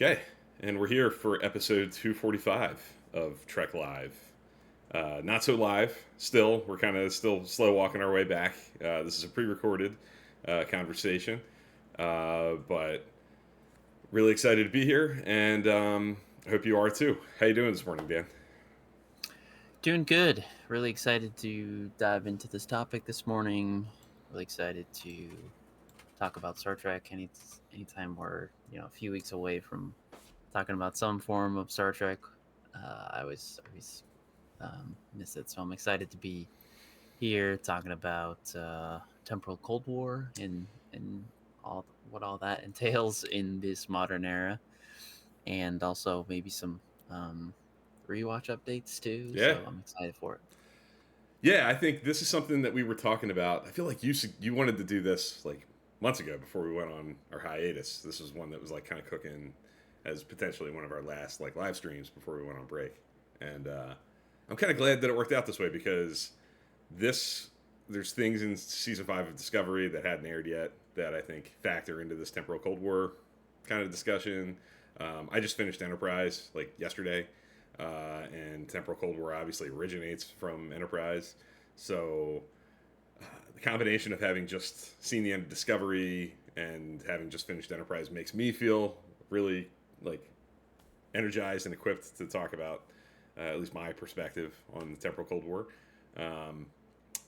Okay, and we're here for episode 245 of Trek Live. Not so live, still. We're kind of still slow walking our way back. This is a pre recorded conversation, but really excited to be here, and I hope you are too. How you doing this morning, Dan? Doing good. Really excited to dive into this topic this morning. Really excited to talk about Star Trek. Anytime we're a few weeks away from talking about some form of Star Trek, I always miss it. So I'm excited to be here talking about Temporal Cold War and what all that entails in this modern era, and also maybe some rewatch updates too. Yeah, So I'm excited for it. yeah. I think this is something that we were talking about. I feel like you wanted to do this like months ago before we went on our hiatus. This was one that was like kind of cooking as potentially one of our last like live streams before we went on break, and I'm kind of glad that it worked out this way because this there's things in season 5 of Discovery that hadn't aired yet that I think factor into this temporal Cold War kind of discussion. I just finished Enterprise like yesterday, and temporal Cold War obviously originates from Enterprise. So the combination of having just seen the end of Discovery and having just finished Enterprise makes me feel really like energized and equipped to talk about at least my perspective on the temporal Cold War. Um,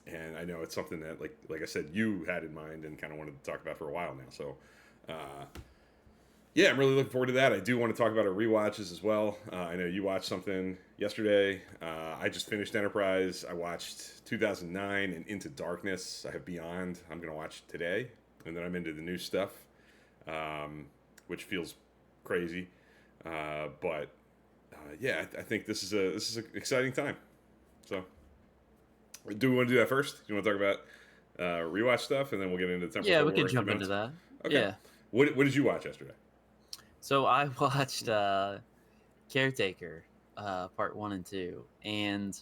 and I know it's something that, like I said, you had in mind and kind of wanted to talk about for a while now. So, uh, yeah, I'm really looking forward to that. I do want to talk about our rewatches as well. I know you watched something yesterday. I just finished Enterprise. I watched 2009 and Into Darkness. I have Beyond. I'm going to watch today, and then I'm into the new stuff, which feels crazy. But yeah, I think this is an exciting time. So. Do we want to do that first? Do you want to talk about rewatch stuff, and then we'll get into Temporal Yeah, Cold we War can in a few jump into minutes? that. Okay. Yeah. What did you watch yesterday? So I watched Caretaker, part one and two, and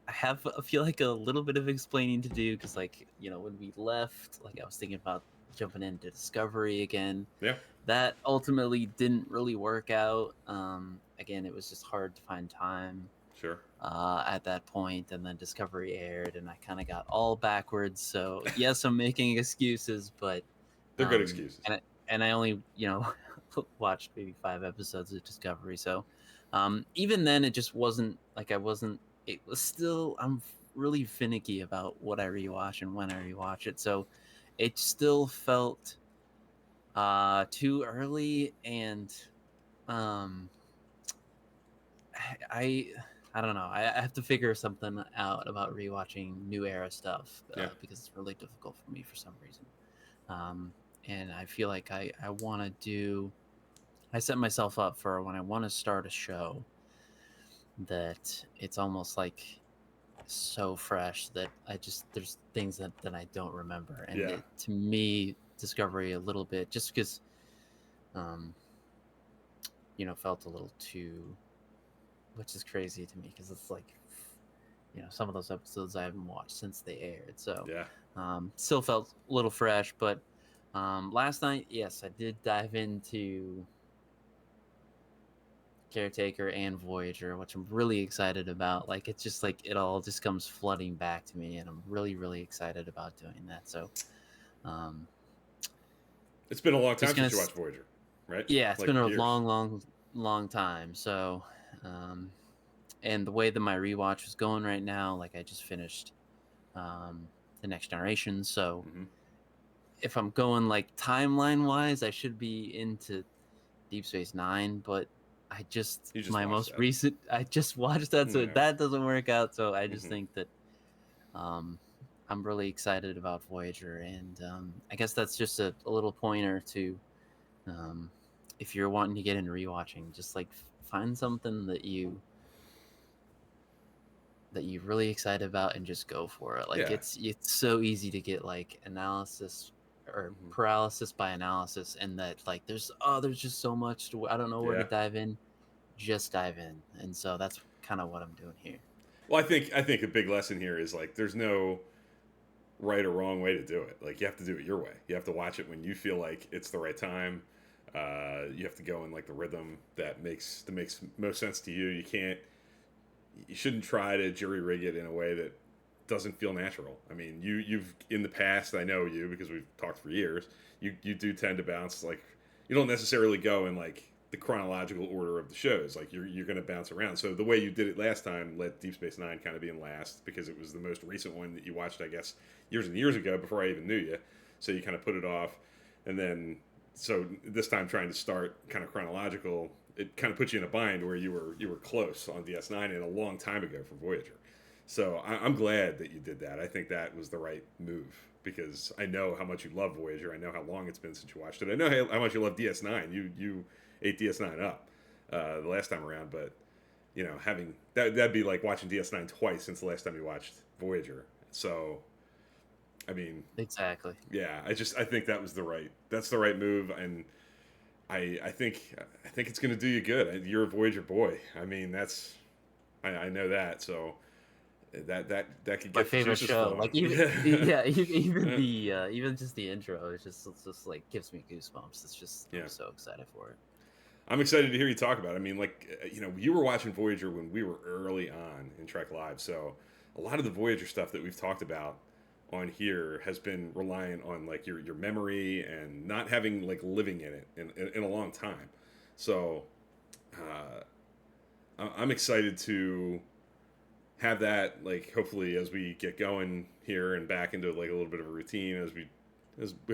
I feel like a little bit of explaining to do because, when we left, I was thinking about jumping into Discovery again. Yeah, That ultimately didn't really work out. Again, it was just hard to find time sure. at that point, and then Discovery aired, and I kind of got all backwards. So yes, I'm making excuses, but They're good um, excuses. and I only watched maybe 5 episodes of Discovery. So even then, it just wasn't like I wasn't. It was still really finicky about what I rewatch and when I rewatch it. So it still felt too early, and um, I I don't know. I have to figure something out about rewatching new era stuff Yeah, because it's really difficult for me for some reason. Um, and I feel like I want to do. I set myself up for when I want to start a show that it's almost like so fresh that there's things that I don't remember, and yeah, it to me Discovery a little bit just because um felt a little too, which is crazy to me because it's like some of those episodes I haven't watched since they aired. So yeah. still felt a little fresh. But last night, yes, I did dive into Caretaker and Voyager, which I'm really excited about. Like it's just like it all just comes flooding back to me, and I'm really, really excited about doing that. So um, It's been a long time just gonna since you watched Voyager, right? yeah, it's been Like a years. long, long, long time. So um, and the way that my rewatch is going right now, like I just finished the Next Generation. So Hmm. if I'm going like timeline wise, I should be into Deep Space Nine, but You just watched that. I just watched that, so Yeah. that doesn't work out. So I just Hmm. think that um, I'm really excited about Voyager, and I guess that's just a little pointer to um, if you're wanting to get into rewatching, just like find something that you're really excited about and just go for it. Like Yeah. it's so easy to get like analysis or Hmm. paralysis by analysis, and that like there's just so much to I don't know where to Yeah. dive in. Just dive in, and so that's kind of what I'm doing here. Well, I think a big lesson here is like there's no right or wrong way to do it. Like you have to do it your way. You have to watch it when you feel like it's the right time. You have to go in like the rhythm that makes most sense to you. You shouldn't try to jury rig it in a way that doesn't feel natural. I mean, you've in the past, I know you because we've talked for years. You do tend to bounce like you don't necessarily go in like the chronological order of the shows. Like you're going to bounce around. So the way you did it last time, let Deep Space Nine kind of be in last because it was the most recent one that you watched, I guess, years and years ago before I even knew you. So you kind of put it off, and then so this time trying to start kind of chronological, it kind of puts you in a bind where you were close on DS9 and a long time ago for Voyager. So I'm glad that you did that. I think that was the right move because I know how much you love Voyager. I know how long it's been since you watched it. I know how much you love DS9. You ate DS9 up the last time around, but you know having that'd be like watching DS9 twice since the last time you watched Voyager. So I mean, Exactly. yeah, I think that's the right move, and I think it's gonna do you good. You're a Voyager boy. I mean, I know that. So that could My get the favorite juices show. Like flowing. even Yeah, yeah, even the even just the intro it's just like gives me goosebumps. It's just yeah. I'm so excited for it. I'm excited to hear you talk about it. I mean, like you were watching Voyager when we were early on in Trek Live, so a lot of the Voyager stuff that we've talked about on here has been reliant on like your memory and not having like living in it in a long time. So uh, I'm excited to have that like hopefully as we get going here and back into like a little bit of a routine as we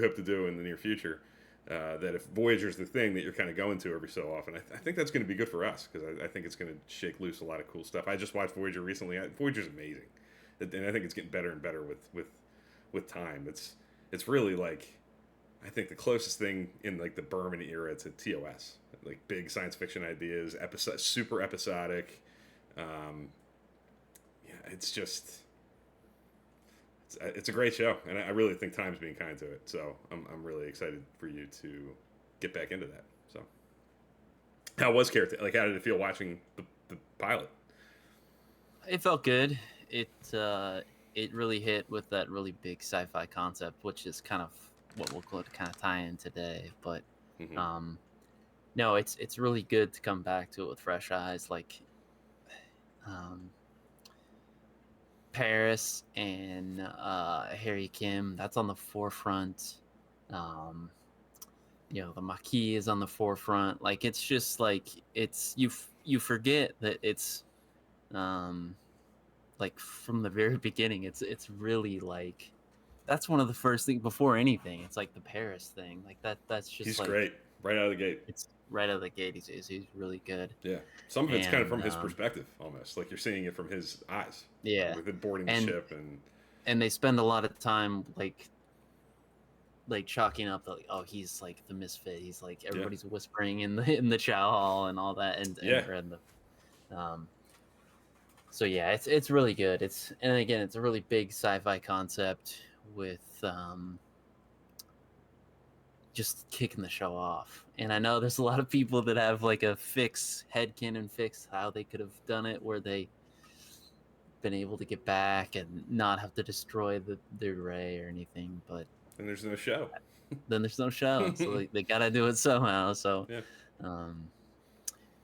hope to do in the near future. That if Voyager's the thing that you're kind of going to every so often, I think that's going to be good for us because I think it's going to shake loose a lot of cool stuff. I just watched Voyager recently. Voyager's amazing, and I think it's getting better and better with time. It's really like I think the closest thing in like the Berman era to TOS, like big science fiction ideas, super episodic. Um, yeah, it's a great show, and I really think time's being kind to it. So I'm really excited for you to get back into that. So how was Caretaker? Like how did it feel watching the pilot? It felt good. It really hit with that really big sci-fi concept, which is kind of what we'll kind of tie in today. But Hmm. um, no, it's really good to come back to it with fresh eyes. Like um, Paris and Harry Kim, that's on the forefront. Um, the Maquis is on the forefront. Like it's just like it's you forget that it's um like from the very beginning. It's really like that's one of the first things before anything. It's like the Paris thing. Like that's just He's like great right out of the gate. it's right out of the gate. He's really good. Yeah, some of it's kind of And from his perspective, almost like you're seeing it from his eyes, yeah, with him boarding the and ship and they spend a lot of time like chalking up the, like, oh, he's like the misfit. He's like yeah, everybody's whispering in the chow hall and all that, yeah. and the so yeah, it's really good. And again, it's a really big sci-fi concept with just kicking the show off. And I know there's a lot of people that have like a headcanon fix how they could have done it, where they been able to get back and not have to destroy the array or anything. But And there's no show. then there's no show, so they gotta do it somehow. So Yeah, um,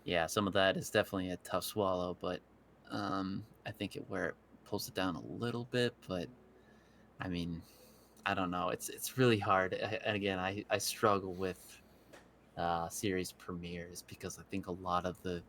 yeah, some of that is definitely a tough swallow, but I think where it pulls it down a little bit. But I mean, I don't know. It's really hard. And again, I struggle with series premieres because I think a lot of the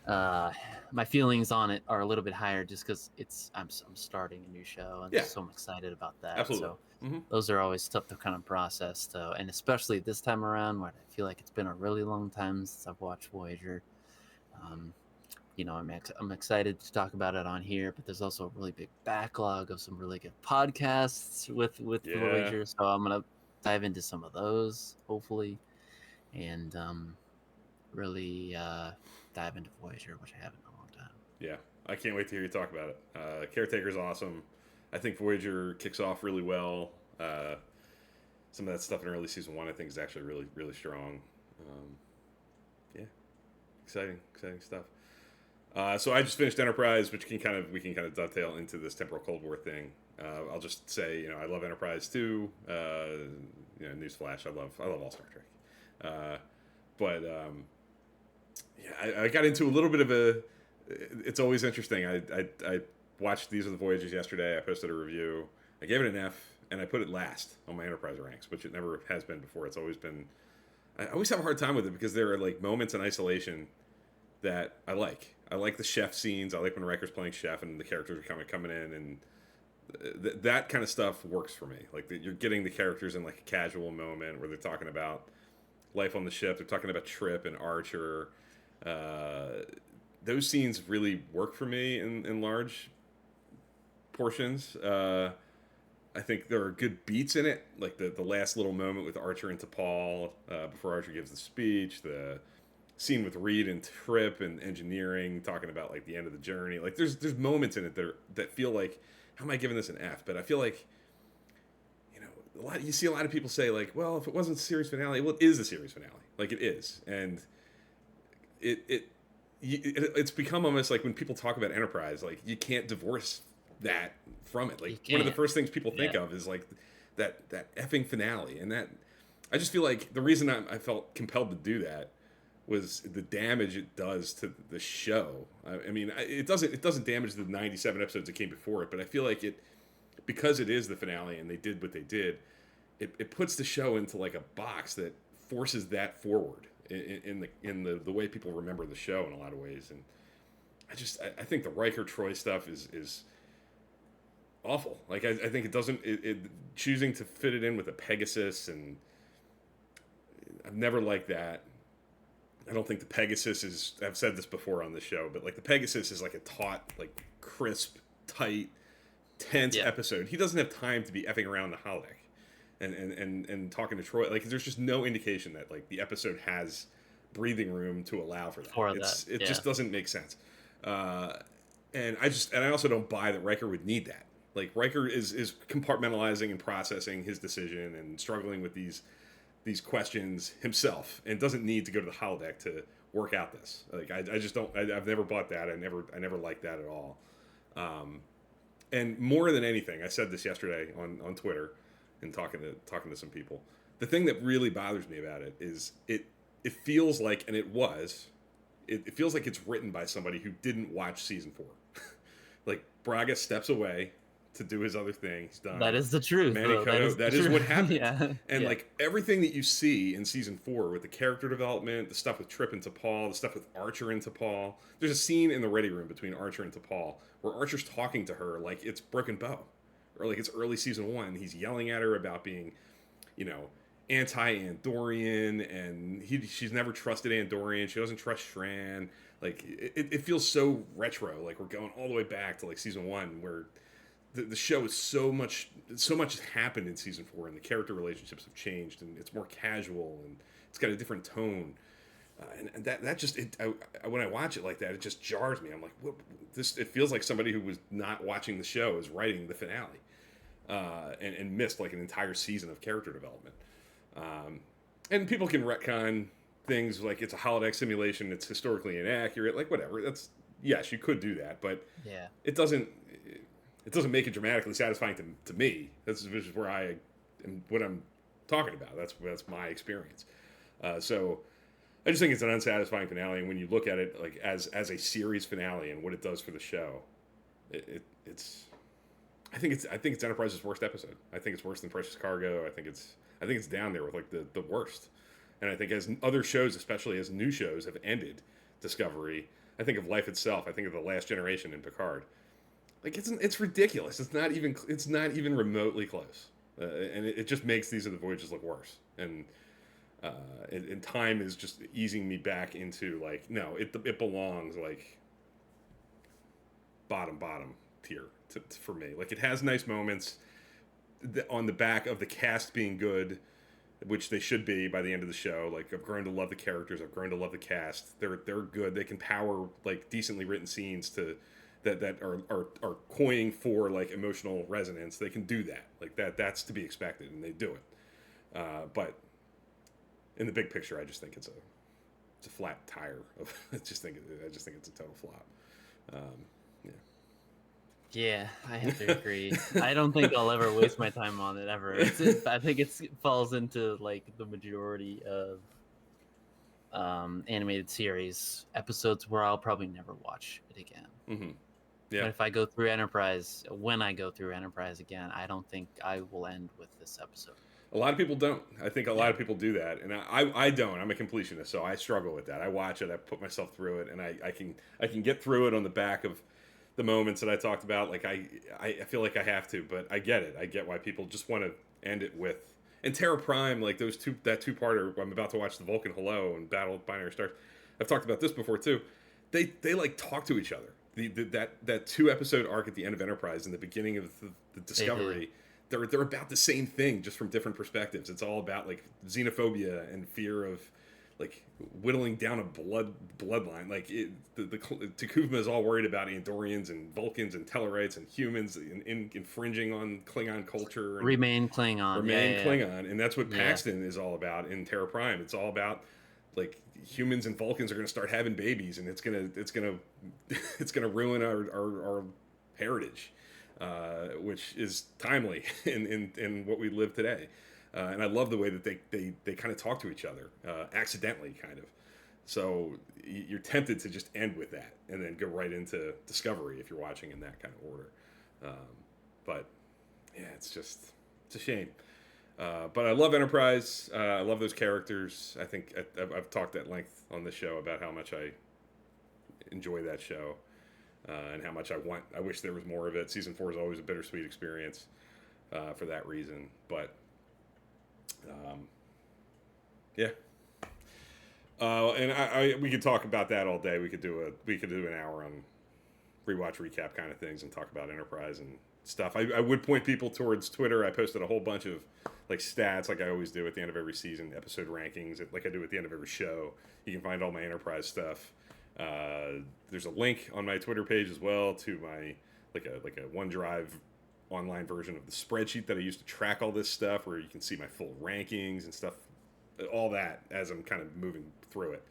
uh, my feelings on it are a little bit higher just because I'm starting a new show and yeah, so I'm excited about that. absolutely. So Hmm. those are always tough to kind of process, though, and especially this time around where I feel like it's been a really long time since I've watched Voyager. Um, I'm excited to talk about it on here, but there's also a really big backlog of some really good podcasts with Yeah, Voyager, so I'm gonna dive into some of those hopefully, and really dive into Voyager, which I haven't in a long time. yeah. I can't wait to hear you talk about it. Caretaker's awesome. I think Voyager kicks off really well. Some of that stuff in early season one, I think, is actually really, really strong. Um, yeah, exciting stuff. So I just finished Enterprise, which we can kind of dovetail into this Temporal Cold War thing. I'll just say, I love Enterprise too. Newsflash, I love all Star Trek. But yeah, I got into a little bit of a. It's always interesting. I watched These Are the Voyages yesterday. I posted a review. I gave it an F, and I put it last on my Enterprise ranks, which it never has been before. It's always been. I always have a hard time with it because there are like moments in isolation that I like. I like the chef scenes. I like when Riker's playing chef and the characters are coming in, and that kind of stuff works for me. Like you're getting the characters in like a casual moment where they're talking about life on the ship. They're talking about Trip and Archer. Those scenes really work for me in large portions. I think there are good beats in it, like the last little moment with Archer and T'Pol before Archer gives the speech, the scene with Reed and Trip and engineering, talking about like the end of the journey. Like there's moments in it that feel like, how am I giving this an F? But I feel like, you see a lot of people say like, well, if it wasn't the series finale, well, it is the series finale. Like it is, and it's become almost like when people talk about Enterprise, like you can't divorce that from it. Like one of the first things people think of is like that effing finale, and that I just feel like the reason I felt compelled to do that was the damage it does to the show. I mean, it doesn't damage the 97 episodes that came before it, but I feel like because it is the finale and they did what they did, it puts the show into like a box that forces that forward in the way people remember the show in a lot of ways. And I think the Riker Troy stuff is awful. Like I think it doesn't choosing to fit it in with a Pegasus, and I've never liked that. I don't think the Pegasus is. I've said this before on the show, but like the Pegasus is like a taut, like crisp, tight, tense episode. He doesn't have time to be effing around the holodeck and talking to Troy. Like there's just no indication that like the episode has breathing room to allow for that. It just doesn't make sense. And I also don't buy that Riker would need that. Like Riker is compartmentalizing and processing his decision and struggling with these questions himself, and doesn't need to go to the holodeck to work out this. Like I just don't. I've never bought that. I never liked that at all. And more than anything, I said this yesterday on Twitter and talking to some people. The thing that really bothers me about it is it feels like, and it feels like it's written by somebody who didn't watch season 4. Like Braga steps away to do his other thing. He's done. That is the truth. That is what happened. Yeah. And like everything that you see in season 4 with the character development, the stuff with Trip and T'Pol, the stuff with Archer and T'Pol. There's a scene in the ready room between Archer and T'Pol where Archer's talking to her like it's Broken Bow, or like it's early season 1. He's yelling at her about being, anti-Andorian, and she's never trusted Andorian. She doesn't trust Shran. Like it feels so retro. Like we're going all the way back to like season 1 where the show is so much has happened in season 4, and the character relationships have changed, and it's more casual, and it's got a different tone. And that just when I watch it like that, it just jars me. I'm like, what? It feels like somebody who was not watching the show is writing the finale, and missed like an entire season of character development. And people can retcon things like it's a holodeck simulation, it's historically inaccurate, like whatever. Yes, you could do that, but it doesn't make it dramatically satisfying to me. This is where I am, what I'm talking about. That's my experience. So I just think it's an unsatisfying finale, and when you look at it like as a series finale and what it does for the show, it's I think it's Enterprise's worst episode. I think it's worse than Precious Cargo. I think it's down there with like the worst. And I think as other shows, especially as new shows, have ended Discovery, I think of Life Itself. I think of The Last Generation in Picard. Like it's ridiculous. It's not even remotely close, and it just makes These Are the Voyages look worse. And time is just easing me back into like, no, it belongs like bottom tier for me. Like it has nice moments on the back of the cast being good, which they should be by the end of the show. Like I've grown to love the characters. I've grown to love the cast. They're good. They can power like decently written scenes that are coying for like emotional resonance. They can do that. Like that's to be expected, and they do it. But in the big picture, I just think it's a flat tire. I just think it's a total flop. Yeah. Yeah, I have to agree. I don't think I'll ever waste my time on it ever. I think it falls into like the majority of animated series episodes where I'll probably never watch it again. Hmm. Yeah. But if I go through Enterprise, when I go through Enterprise again, I don't think I will end with this episode. A lot of people don't. I think a lot Yeah. of people do that, and I don't. I'm a completionist, so I struggle with that. I watch it, I put myself through it, and I can get through it on the back of the moments that I talked about. Like I feel like I have to, but I get it. I get why people just want to end it with. And Terra Prime, like that two-parter. I'm about to watch the Vulcan Hello and Battle of Binary Stars. I've talked about this before too. They like talk to each other. That 2 episode arc at the end of Enterprise and the beginning of the Discovery, they're about the same thing, just from different perspectives. It's all about like xenophobia and fear of like whittling down a bloodline. Like Takuvma is all worried about Andorians and Vulcans and Tellarites and humans infringing on Klingon culture and Remain Klingon. remain Yeah. Klingon, and that's what Yeah. Paxton is all about in Terra Prime. It's all about like humans and Vulcans are going to start having babies, and it's gonna ruin our heritage, which is timely in what we live today. And I love the way that they kind of talk to each other accidentally, kind of. So you're tempted to just end with that and then go right into Discovery if you're watching in that kind of order. But yeah, it's a shame. But I love Enterprise. I love those characters. I think I've talked at length on this show about how much I enjoy that show and how much I wish there was more of it. Season 4 is always a bittersweet experience for that reason. But yeah. And we could talk about that all day. We could do an hour on rewatch recap kind of things and talk about Enterprise and stuff. I would point people towards Twitter. I posted a whole bunch of like stats, like I always do at the end of every season, episode rankings, like I do at the end of every show. You can find all my Enterprise stuff. There's a link on my Twitter page as well to my like a OneDrive online version of the spreadsheet that I use to track all this stuff, where you can see my full rankings and stuff, all that as I'm kind of moving through it.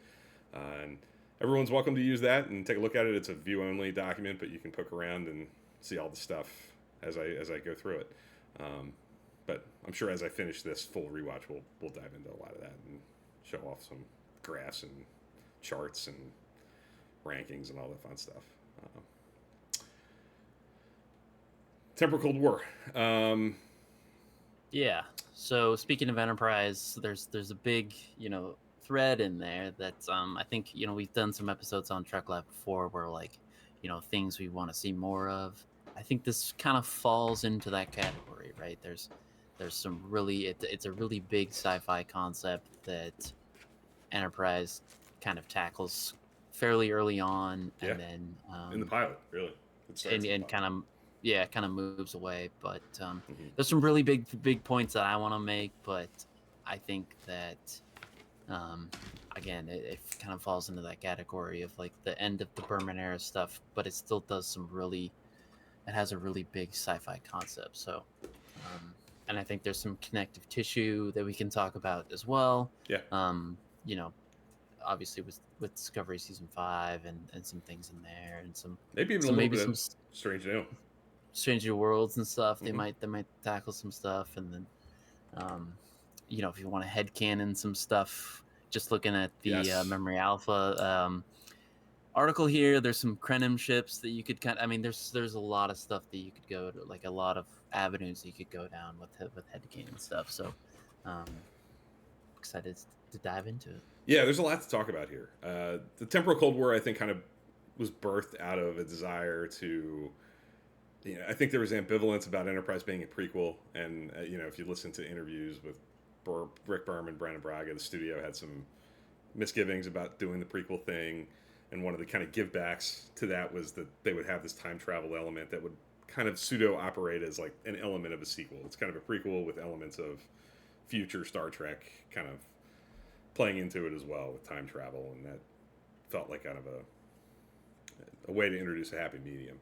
And everyone's welcome to use that and take a look at it. It's a view only document, but you can poke around and see all the stuff as I go through it. But I'm sure as I finish this full rewatch, we'll dive into a lot of that and show off some graphs and charts and rankings and all that fun stuff. Temporal Cold War. Yeah. So speaking of Enterprise, there's a big thread in there that I think we've done some episodes on Trek Lab before where like things we want to see more of. I think this kind of falls into that category, right? There's some really it's a really big sci-fi concept that Enterprise kind of tackles fairly early on, Yeah. and then In the pilot, really. and kind of moves away. But Mm-hmm. there's some really big points that I want to make, but I think that again it kind of falls into that category of like the end of the Berman era stuff, but it still does it has a really big sci-fi concept. So and I think there's some connective tissue that we can talk about as well. Yeah. Obviously with Discovery season 5 and some things in there and some Maybe even so a little maybe bit some of Strange New. Strange New Worlds and stuff. Mm-hmm. They might tackle some stuff, and then if you want to headcanon some stuff, just looking at the Yes. Memory Alpha article here, there's some Krenim ships that you could there's a lot of stuff that you could go to, like a lot of avenues you could go down with headcanon stuff. So excited to dive into it. Yeah, there's a lot to talk about here. The Temporal Cold War, I think, kind of was birthed out of a desire to. I think there was ambivalence about Enterprise being a prequel, and if you listen to interviews with Rick Berman, Brandon Braga, the studio had some misgivings about doing the prequel thing, and one of the kind of givebacks to that was that they would have this time travel element that would kind of pseudo operate as like an element of a sequel. It's kind of a prequel with elements of future Star Trek kind of playing into it as well with time travel, and that felt like kind of a way to introduce a happy medium.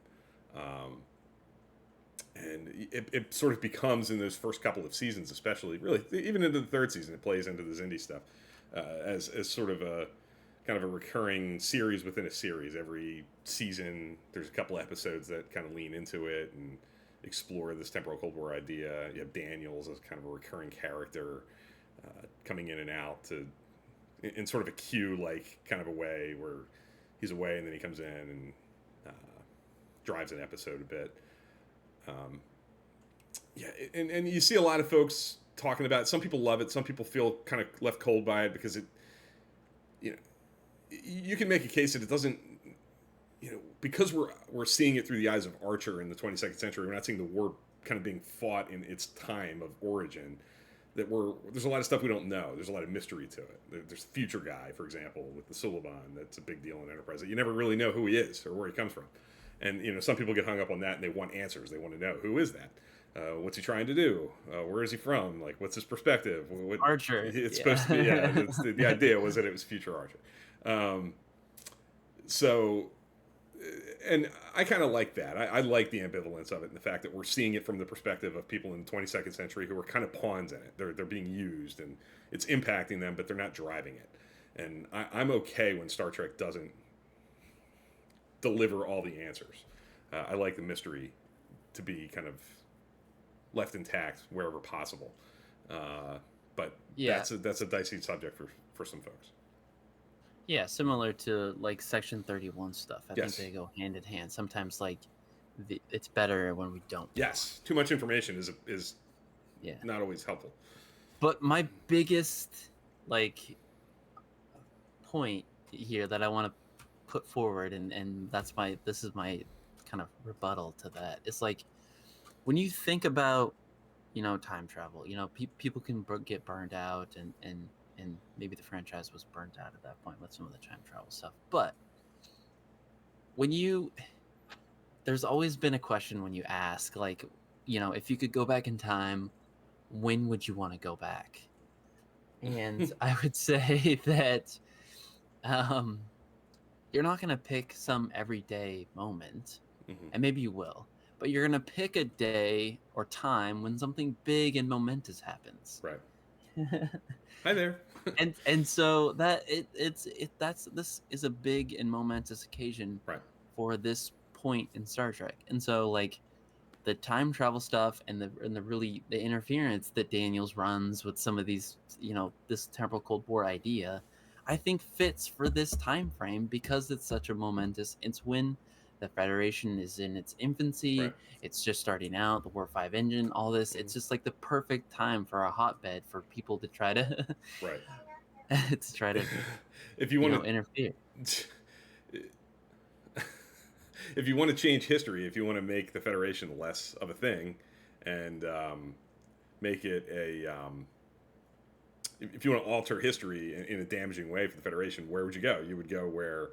And it sort of becomes in those first couple of seasons, especially really even into the third season, it plays into the Xindi stuff as sort of a kind of a recurring series within a series. Every season, there's a couple episodes that kind of lean into it and explore this temporal Cold War idea. You have Daniels as kind of a recurring character, coming in and out in sort of a Q like kind of a way, where he's away and then he comes in and drives an episode a bit. Yeah, and you see a lot of folks talking about it. Some people love it. Some people feel kind of left cold by it because it, you know, you can make a case that it doesn't, because we're seeing it through the eyes of Archer in the 22nd century. We're not seeing the war kind of being fought in its time of origin. There's a lot of stuff we don't know. There's a lot of mystery to it. There's the future guy, for example, with the Suliban. That's a big deal in Enterprise. That you never really know who he is or where he comes from. And some people get hung up on that and they want answers. They want to know, who is that? What's he trying to do? Where is he from? Like, what's his perspective? Archer. It's supposed to be. Yeah, the idea was that it was future Archer. And I kind of like that. I like the ambivalence of it and the fact that we're seeing it from the perspective of people in the 22nd century who are kind of pawns in it. They're being used and it's impacting them, but they're not driving it. And I'm okay when Star Trek doesn't deliver all the answers. I like the mystery to be kind of left intact wherever possible. But Yeah. that's a dicey subject for some folks. Yeah, similar to like Section 31 stuff. I Yes. think they go hand in hand. Sometimes like it's better when we don't. Yes, too much information is Yeah. not always helpful. But my biggest like point here that I want to put forward, and this is my kind of rebuttal to that. It's like when you think about time travel, people can get burned out, and maybe the franchise was burnt out at that point with some of the time travel stuff. But there's always been a question when you ask, like, if you could go back in time, when would you want to go back? And I would say that you're not going to pick some everyday moment, and maybe you will, but you're going to pick a day or time when something big and momentous happens. Right. Hi there. and so this is a big and momentous occasion, right, for this point in Star Trek. And so like the time travel stuff and the interference that Daniels runs with some of these, this temporal Cold War idea, I think fits for this time frame because it's such a momentous. It's when the Federation is in its infancy. Right. It's just starting out, the War 5 engine, all this. It's just like the perfect time for a hotbed for people to try to right to try to if you want to interfere. If you want to change history, if you want to make the Federation less of a thing and make it if you want to alter history in a damaging way for the Federation, where would you go? You would go where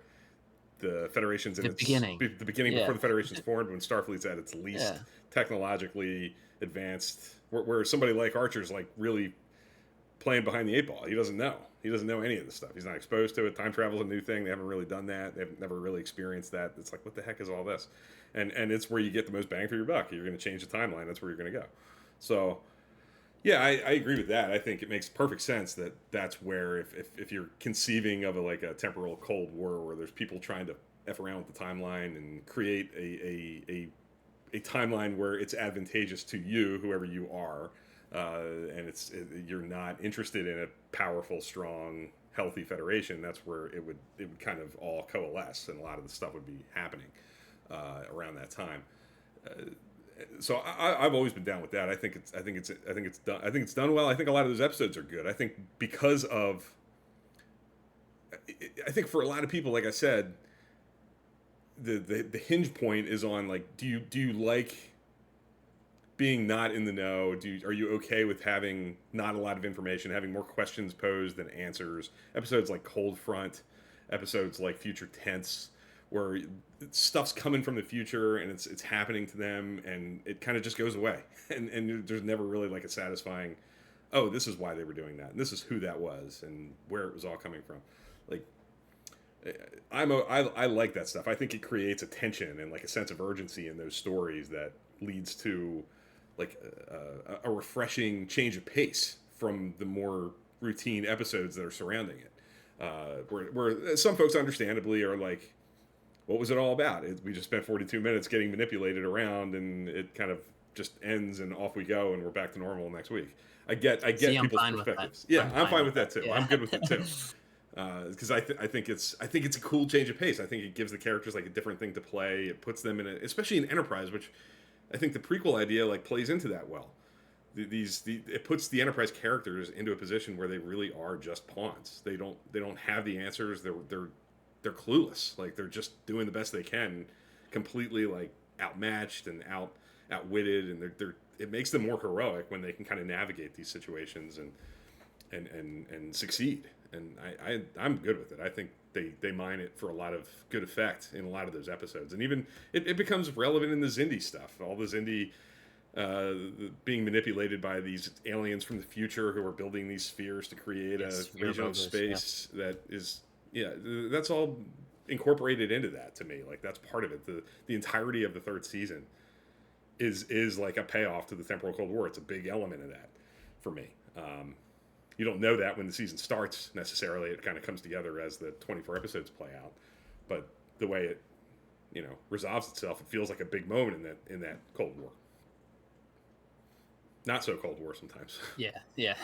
the Federation's in the beginning before the Federation's formed, when Starfleet's at its least technologically advanced, where somebody like Archer's like really playing behind the eight ball. He doesn't know any of this stuff. He's not exposed to it. Time travel's a new thing. They haven't really done that. They've never really experienced that. It's like, what the heck is all this? And it's where you get the most bang for your buck. You're going to change the timeline. That's where you're going to go. So yeah, I agree with that. I think it makes perfect sense that that's where, if you're conceiving of a temporal Cold War where there's people trying to F around with the timeline and create a timeline where it's advantageous to you, whoever you are, and you're not interested in a powerful, strong, healthy Federation, that's where it would kind of all coalesce, and a lot of the stuff would be happening around that time. So I've always been down with that. I think it's done well. I think a lot of those episodes are good. I think I think for a lot of people, like I said, the hinge point is on, like, do you like being not in the know? Are you okay with having not a lot of information, having more questions posed than answers? Episodes like Cold Front, episodes like Future Tense, where stuff's coming from the future and it's happening to them, and it kind of just goes away, and there's never really like a satisfying, oh, this is why they were doing that, and this is who that was, and where it was all coming from. Like, I like that stuff. I think it creates a tension and like a sense of urgency in those stories that leads to like a refreshing change of pace from the more routine episodes that are surrounding it. Where some folks understandably are like, what was it all about? We just spent 42 minutes getting manipulated around, and it kind of just ends, and off we go, and we're back to normal next week. I See, get I'm people's fine with that. perspectives. Yeah, I'm I'm fine fine with with that. that too. I'm Yeah. good with it too. Because I think it's a cool change of pace. I think it gives the characters like a different thing to play. It puts them in especially in Enterprise, which I think the prequel idea like plays into that well. It puts the Enterprise characters into a position where they really are just pawns. They don't have the answers. They're clueless. Like they're just doing the best they can, completely like outmatched and outwitted, and they're it makes them more heroic when they can kind of navigate these situations and succeed. And I'm good with it. I think they mine it for a lot of good effect in a lot of those episodes, and even it becomes relevant in the Xindi stuff. All the Xindi being manipulated by these aliens from the future who are building these spheres to create a region of space that is, yeah, that's all incorporated into that to me. Like that's part of it. The entirety of the third season is like a payoff to the Temporal Cold War. It's a big element of that for me. You don't know that when the season starts necessarily. It kind of comes together as the 24 episodes play out. But the way it, resolves itself, it feels like a big moment in that Cold War. Not so Cold War sometimes. Yeah, yeah.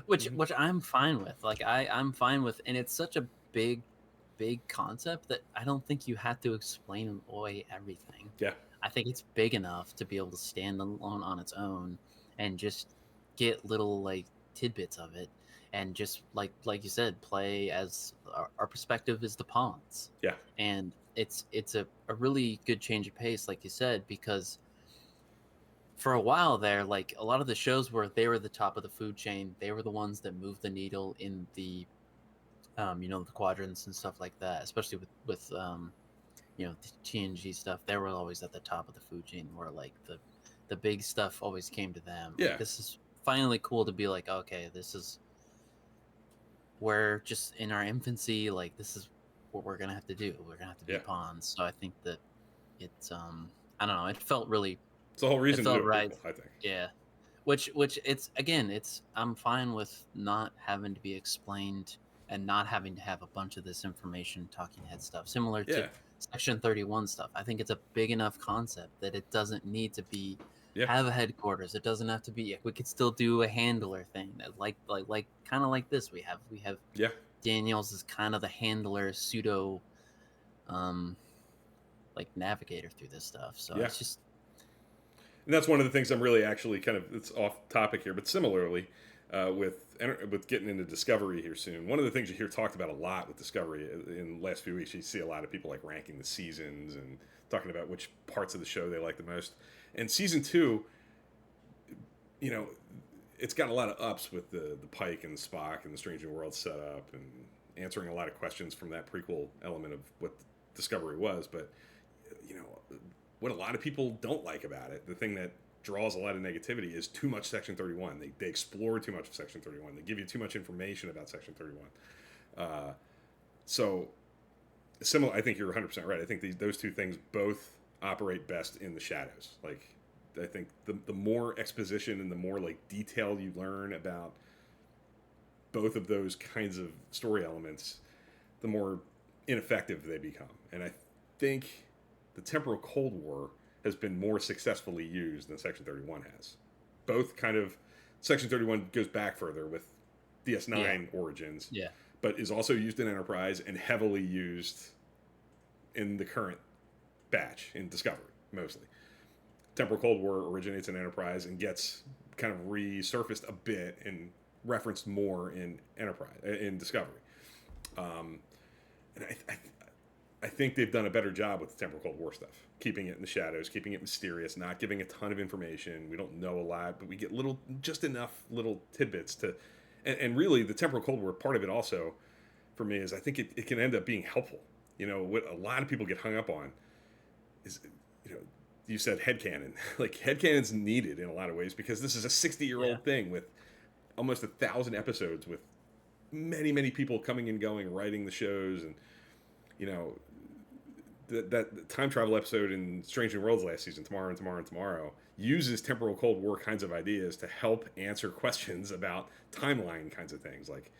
Which I'm fine with. Like I'm fine with, and it's such a big concept that I don't think you have to explain away everything. Yeah. I think it's big enough to be able to stand alone on its own and just get little like tidbits of it, and just like you said, play as our perspective is the pawns. Yeah. And it's a really good change of pace, like you said, because for a while there, like a lot of the shows where they were the top of the food chain, they were the ones that moved the needle in the the quadrants and stuff like that, especially with the TNG stuff. They were always at the top of the food chain, where like the big stuff always came to them. Yeah. Like this is finally cool to be like, okay, this is we're just in our infancy. Like this is what we're gonna have to do. We're gonna have to be pawns. So I think that it's I don't know. It felt really. It's the whole reason It to felt do a right. prequel, I think. Yeah. Which it's again, it's I'm fine with not having to be explained and not having to have a bunch of this information talking head stuff similar to Section 31 stuff. I think it's a big enough concept that it doesn't need to be have a headquarters. It doesn't have to be. We could still do a handler thing, like kind of like this. We have Daniels is kind of the handler pseudo, like navigator through this stuff. So it's just. And that's one of the things I'm really actually kind of, it's off topic here, but similarly with getting into Discovery here soon, one of the things you hear talked about a lot with Discovery in the last few weeks, you see a lot of people like ranking the seasons and talking about which parts of the show they like the most. And season 2, it's got a lot of ups with the Pike and the Spock and the Strange New World setup and answering a lot of questions from that prequel element of what Discovery was. But, what a lot of people don't like about it, the thing that draws a lot of negativity, is too much Section 31. They explore too much of Section 31. They give you too much information about Section 31. So, similar, I think you're 100% right. I think those two things both operate best in the shadows. Like, I think the more exposition and the more like detail you learn about both of those kinds of story elements, the more ineffective they become. And I think the Temporal Cold War has been more successfully used than Section 31 has. Both kind of, Section 31 goes back further with DS9 origins, but is also used in Enterprise and heavily used in the current batch in Discovery, mostly. Temporal Cold War originates in Enterprise and gets kind of resurfaced a bit and referenced more in Discovery. And I think they've done a better job with the Temporal Cold War stuff, keeping it in the shadows, keeping it mysterious, not giving a ton of information. We don't know a lot, but we get just enough little tidbits to, and really the Temporal Cold War part of it also, for me, is I think it can end up being helpful. What a lot of people get hung up on is, you said headcanon. Like headcanon's needed in a lot of ways because this is a 60-year-old thing with almost 1,000 episodes with many, many people coming and going, writing the shows, and that time travel episode in Strange New Worlds last season, Tomorrow, uses Temporal Cold War kinds of ideas to help answer questions about timeline kinds of things. Like,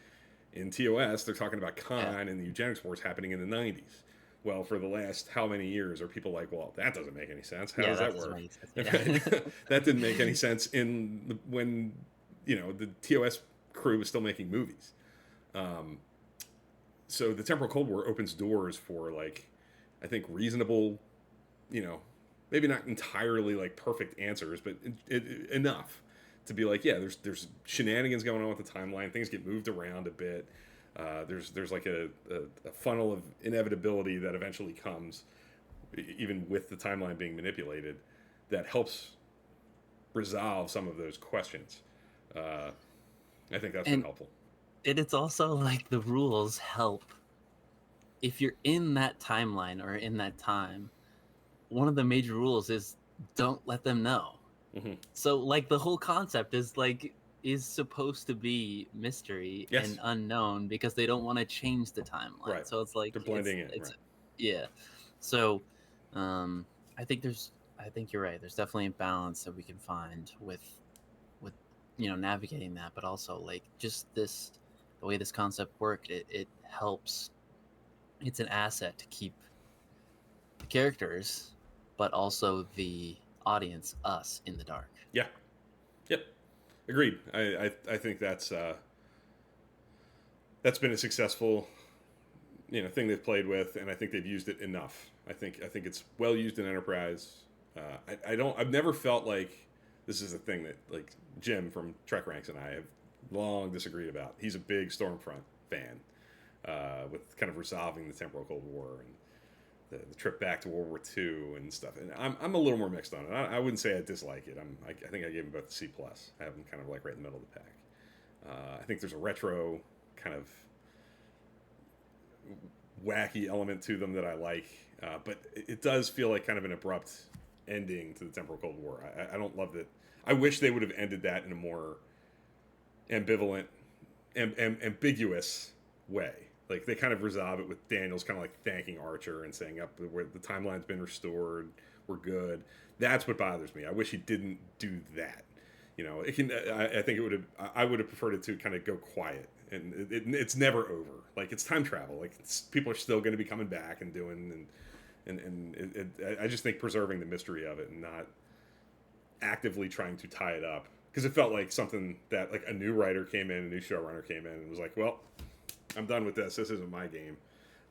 In TOS, they're talking about Yeah. Khan and the eugenics wars happening in the 90s. Well, for the last how many years are people like, well, that doesn't make any sense. How Yeah, does that that doesn't work? make sense. Right? Yeah. That didn't make any sense when the TOS crew was still making movies. Um, so the Temporal Cold War opens doors for like, I think reasonable, maybe not entirely like perfect answers, but enough to be like, yeah, there's shenanigans going on with the timeline. Things get moved around a bit. There's like a funnel of inevitability that eventually comes, even with the timeline being manipulated, that helps resolve some of those questions. I think that's been And helpful. it's also like the rules help if you're in that timeline or in that time. One of the major rules is don't let them know. Hmm. So like the whole concept is supposed to be mystery and Yes, unknown because they don't want to change the timeline. right. So it's like They're blending in, it's right? yeah. So um I think you're right. There's definitely a balance that we can find with navigating that, but also like just the way this concept worked, it helps. It's an asset to keep the characters, but also the audience, us, in the dark. Yeah. Yep. Agreed. I think that's been a successful thing they've played with, and I think they've used it enough. I think it's well used in Enterprise. I've never felt like this is a thing that like Jim from Trek Ranks and I have long disagreed about. He's a big Stormfront fan, with kind of resolving the Temporal Cold War and the trip back to World War II and stuff. And I'm a little more mixed on it. I wouldn't say I dislike it. I think I gave him about the C plus. I have him kind of like right in the middle of the pack. I think there's a retro kind of wacky element to them that I like, but it does feel like kind of an abrupt ending to the Temporal Cold War. I don't love that. I wish they would have ended that in a more ambivalent, ambiguous way. Like they kind of resolve it with Daniels kind of like thanking Archer and saying, "Up, where the timeline's been restored, we're good." That's what bothers me. I wish he didn't do that. It can. I think it would have. I would have preferred it to kind of go quiet, and it's never over. Like it's time travel. Like people are still going to be coming back and doing, I just think preserving the mystery of it and not actively trying to tie it up, because it felt like something that like a new writer came in, a new showrunner came in and was like, well, I'm done with this. This isn't my game,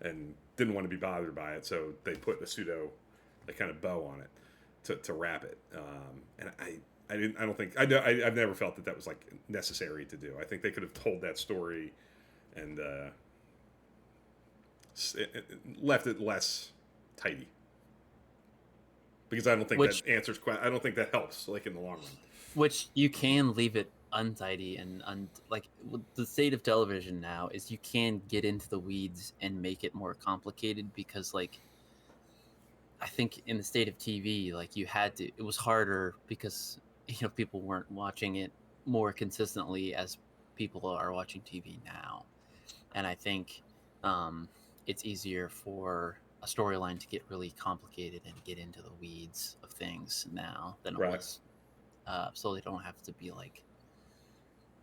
and didn't want to be bothered by it. So they put a pseudo, like kind of bow on it to wrap it. And I don't think I've never felt that was like necessary to do. I think they could have told that story and left it less tidy, because I don't think Which that answers. I don't think that helps like in the long run. which you can leave it untidy and like the state of television now is you can get into the weeds and make it more complicated because like I think in the state of TV like it was harder because people weren't watching it more consistently as people are watching TV now. And I think it's easier for a storyline to get really complicated and get into the weeds of things now than it Right. was, so they don't have to be like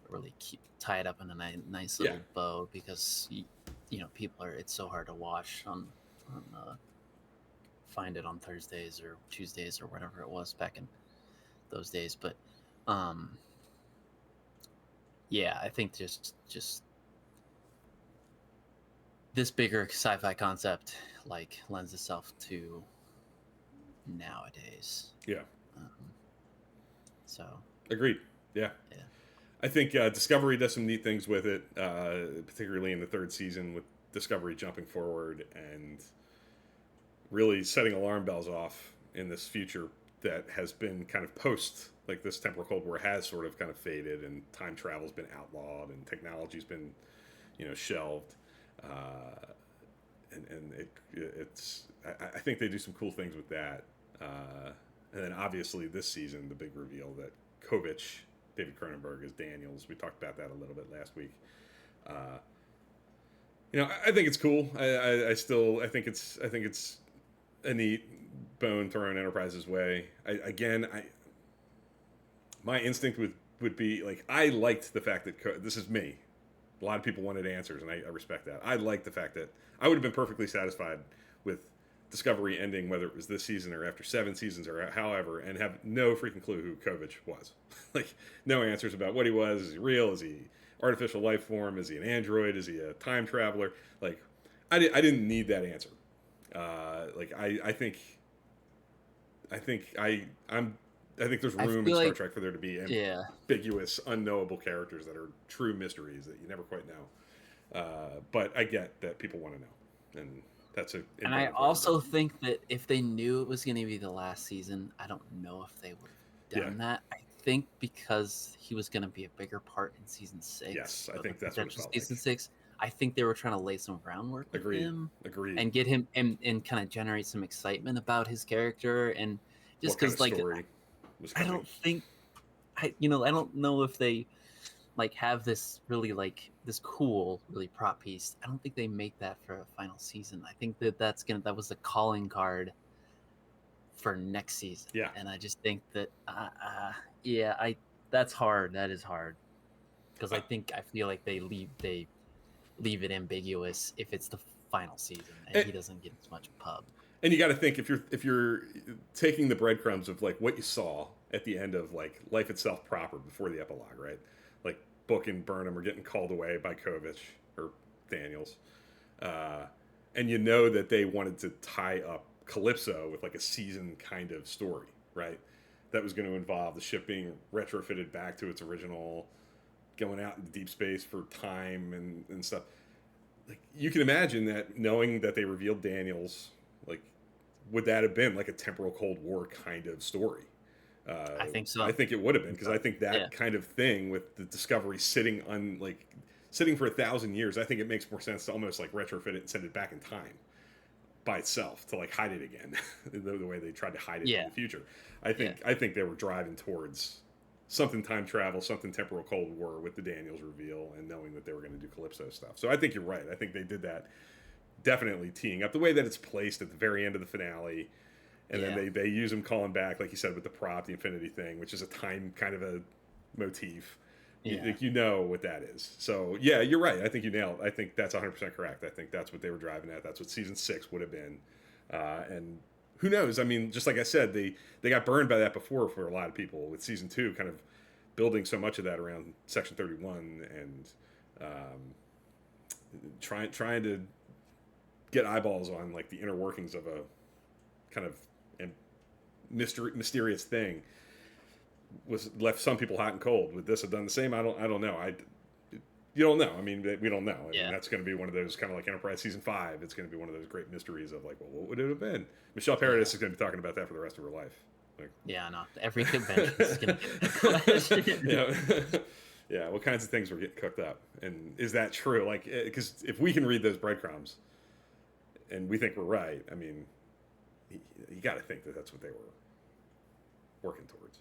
really tie it up in a nice little bow because people are. It's so hard to watch on find it on Thursdays or Tuesdays or whatever it was back in those days. But yeah, I think just this bigger sci-fi concept like lends itself to nowadays. Yeah. So agreed. Yeah. I think Discovery does some neat things with it, particularly in the third season with Discovery jumping forward and really setting alarm bells off in this future that has been kind of post, like this Temporal Cold War has sort of kind of faded and time travel's been outlawed and technology's been, shelved. And it's I think they do some cool things with that. And then obviously this season, the big reveal that David Cronenberg is Daniels. We talked about that a little bit last week. I think it's cool. I think it's a neat bone thrown Enterprise's way. My instinct would be like, I liked the fact that this is me. A lot of people wanted answers, and I respect that. I like the fact that I would have been perfectly satisfied with Discovery ending, whether it was this season or after 7 seasons or however, and have no freaking clue who Kovic was. Like, no answers about what he was. Is he real? Is he artificial life form? Is he an android? Is he a time traveler? Like, I didn't need that answer. I think there's room in Star Trek for there to be ambiguous, unknowable characters that are true mysteries that you never quite know. But I get that people want to know, and that's a. And I also think that if they knew it was going to be the last season, I don't know if they would have done that. I think because he was going to be a bigger part in season 6. Yes, I think that's what it felt season 6. I think they were trying to lay some groundwork with him. Agreed. And get him and kind of generate some excitement about his character, and just because I don't think I don't know if they like have this really like this cool really prop piece. I don't think they make that for a final season. I think that was the calling card for next season. Yeah, and I just think that that's hard. That is hard because I feel like they leave it ambiguous if it's the final season and he doesn't get as much pub. And you got to think if you're taking the breadcrumbs of like what you saw at the end of like Life Itself proper before the epilogue, right? Like Book and Burnham are getting called away by Kovic or Daniels, and you know that they wanted to tie up Calypso with like a season kind of story, right? That was going to involve the ship being retrofitted back to its original, going out into deep space for time and stuff. Like you can imagine that, knowing that they revealed Daniels, like would that have been like a Temporal Cold War kind of story? I think so. I think it would have been, because I think that kind of thing with the Discovery sitting for 1,000 years, I think it makes more sense to almost like retrofit it and send it back in time by itself to like hide it again, the way they tried to hide it in the future. I think they were driving towards something time travel, something Temporal Cold War with the Daniels reveal, and knowing that they were going to do Calypso stuff. So I think you're right. I think they did that, definitely teeing up the way that it's placed at the very end of the finale. And then they use him calling back, like you said, with the prop, the infinity thing, which is a time kind of a motif. Yeah. You know what that is. So, yeah, you're right. I think you nailed it. I think that's 100% correct. I think that's what they were driving at. That's what season 6 would have been. And who knows? I mean, just like I said, they got burned by that before for a lot of people, with season 2 kind of building so much of that around Section 31 and trying to get eyeballs on like the inner workings of a kind of mysterious thing was left some people hot and cold. Would this have done the same? I don't know. You don't know. I mean, we don't know. I mean, that's going to be one of those kind of like Enterprise season 5. It's going to be one of those great mysteries of like, well, what would it have been? Michelle Paradis is going to be talking about that for the rest of her life. Like, no, every convention is going to be that question. Yeah. What kinds of things were getting cooked up, and is that true? Like, because if we can read those breadcrumbs, and we think we're right, I mean, you got to think that that's what they were working towards.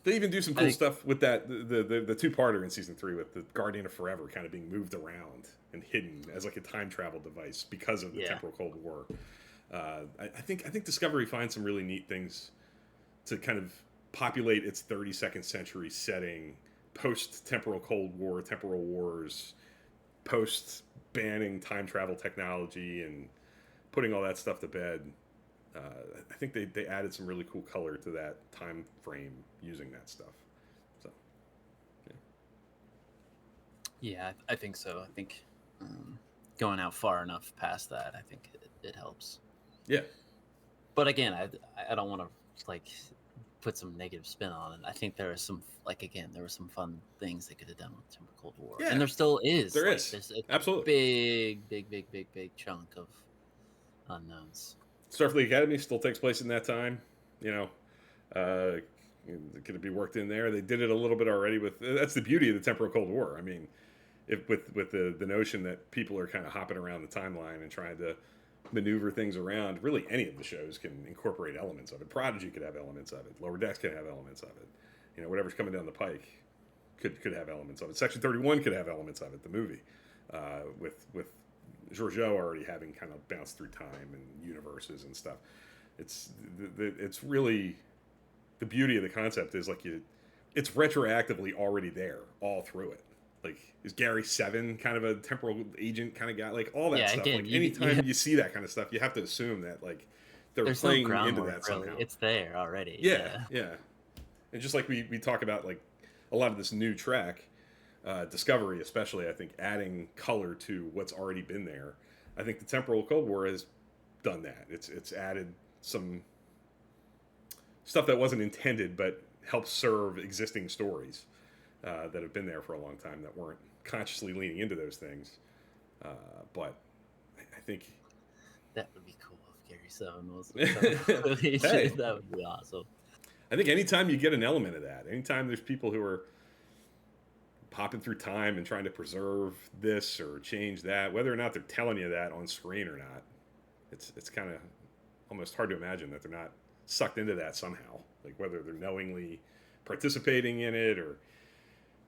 They even do some cool stuff with that the 2-parter in season 3 with the Guardian of Forever kind of being moved around and hidden as like a time travel device because of the Temporal Cold War. I think Discovery finds some really neat things to kind of populate its 32nd century setting, post Temporal Cold War, Temporal Wars, post banning time travel technology and putting all that stuff to bed. I think they added some really cool color to that time frame using that stuff. So, yeah, I think so. I think going out far enough past that, I think it helps. Yeah. But again, I don't want to like put some negative spin on it. I think there are some there were some fun things they could have done with Temporal Cold War, and there still is. There is. There's absolutely big chunk of unknowns. Starfleet Academy still takes place in that time. Could it be worked in there? They did it a little bit already with. That's the beauty of the Temporal Cold War. I mean, with the notion that people are kind of hopping around the timeline and trying to maneuver things around. Really, any of the shows can incorporate elements of it. Prodigy could have elements of it. Lower Decks could have elements of it. Whatever's coming down the pike could have elements of it. Section 31 could have elements of it. The movie with Georgiou already having kind of bounced through time and universes and stuff. It's really the beauty of the concept is like it's retroactively already there all through it. Like, is Gary Seven kind of a temporal agent kind of guy? Like all that Yeah, stuff. again, Like anytime you see that kind of stuff, you have to assume that like they're there's no playing into groundwork that really. somehow. It's there already. Yeah, Yeah. yeah. And just like we talk about like a lot of this new track, Discovery especially, I think adding color to what's already been there. I think the Temporal Cold War has done that. It's added some stuff that wasn't intended, but helps serve existing stories that have been there for a long time that weren't consciously leaning into those things. But I think That would be cool if Gary Seven was hey, that would be awesome. I think anytime you get an element of that, anytime there's people who are popping through time and trying to preserve this or change that, whether or not they're telling you that on screen or not, it's kind of almost hard to imagine that they're not sucked into that somehow. Like whether they're knowingly participating in it or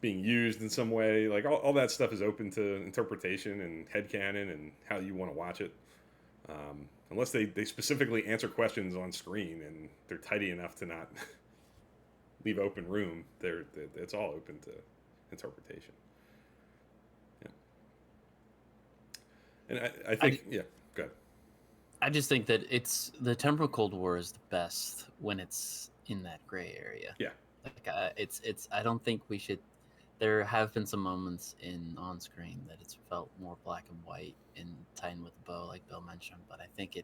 being used in some way. Like all that stuff is open to interpretation and headcanon and how you want to watch it. Unless they specifically answer questions on screen and they're tidy enough to not leave open room, it's all open to interpretation. Yeah. And I think, yeah, good. I just think that it's the Temporal Cold War is the best when it's in that gray area. Yeah. Like it's. I don't think we should. There have been some moments on screen that it's felt more black and white and tied with a bow, like Bill mentioned. But I think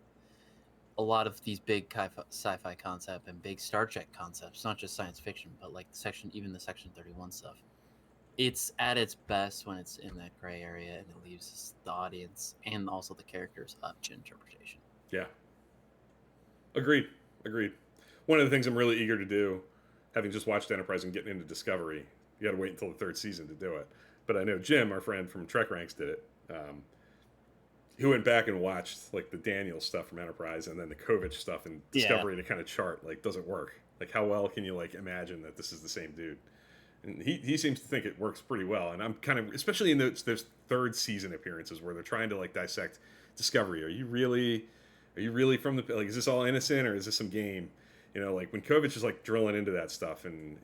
a lot of these big sci-fi concept and big Star Trek concepts, not just science fiction, but like even the Section 31 stuff. It's at its best when it's in that gray area and it leaves the audience and also the characters up to interpretation. Yeah. Agreed. One of the things I'm really eager to do, having just watched Enterprise and getting into Discovery, you got to wait until the third season to do it. But I know Jim, our friend from Trek Ranks, did it. He went back and watched like the Daniels stuff from Enterprise and then the Kovich stuff in Discovery to kind of chart like, does it work? Like, how well can you like imagine that this is the same dude? And he seems to think it works pretty well. And I'm kind of, especially in those third season appearances where they're trying to like dissect Discovery. Are you really from the, like, is this all innocent or is this some game? You know, like when Kovich is like drilling into that stuff in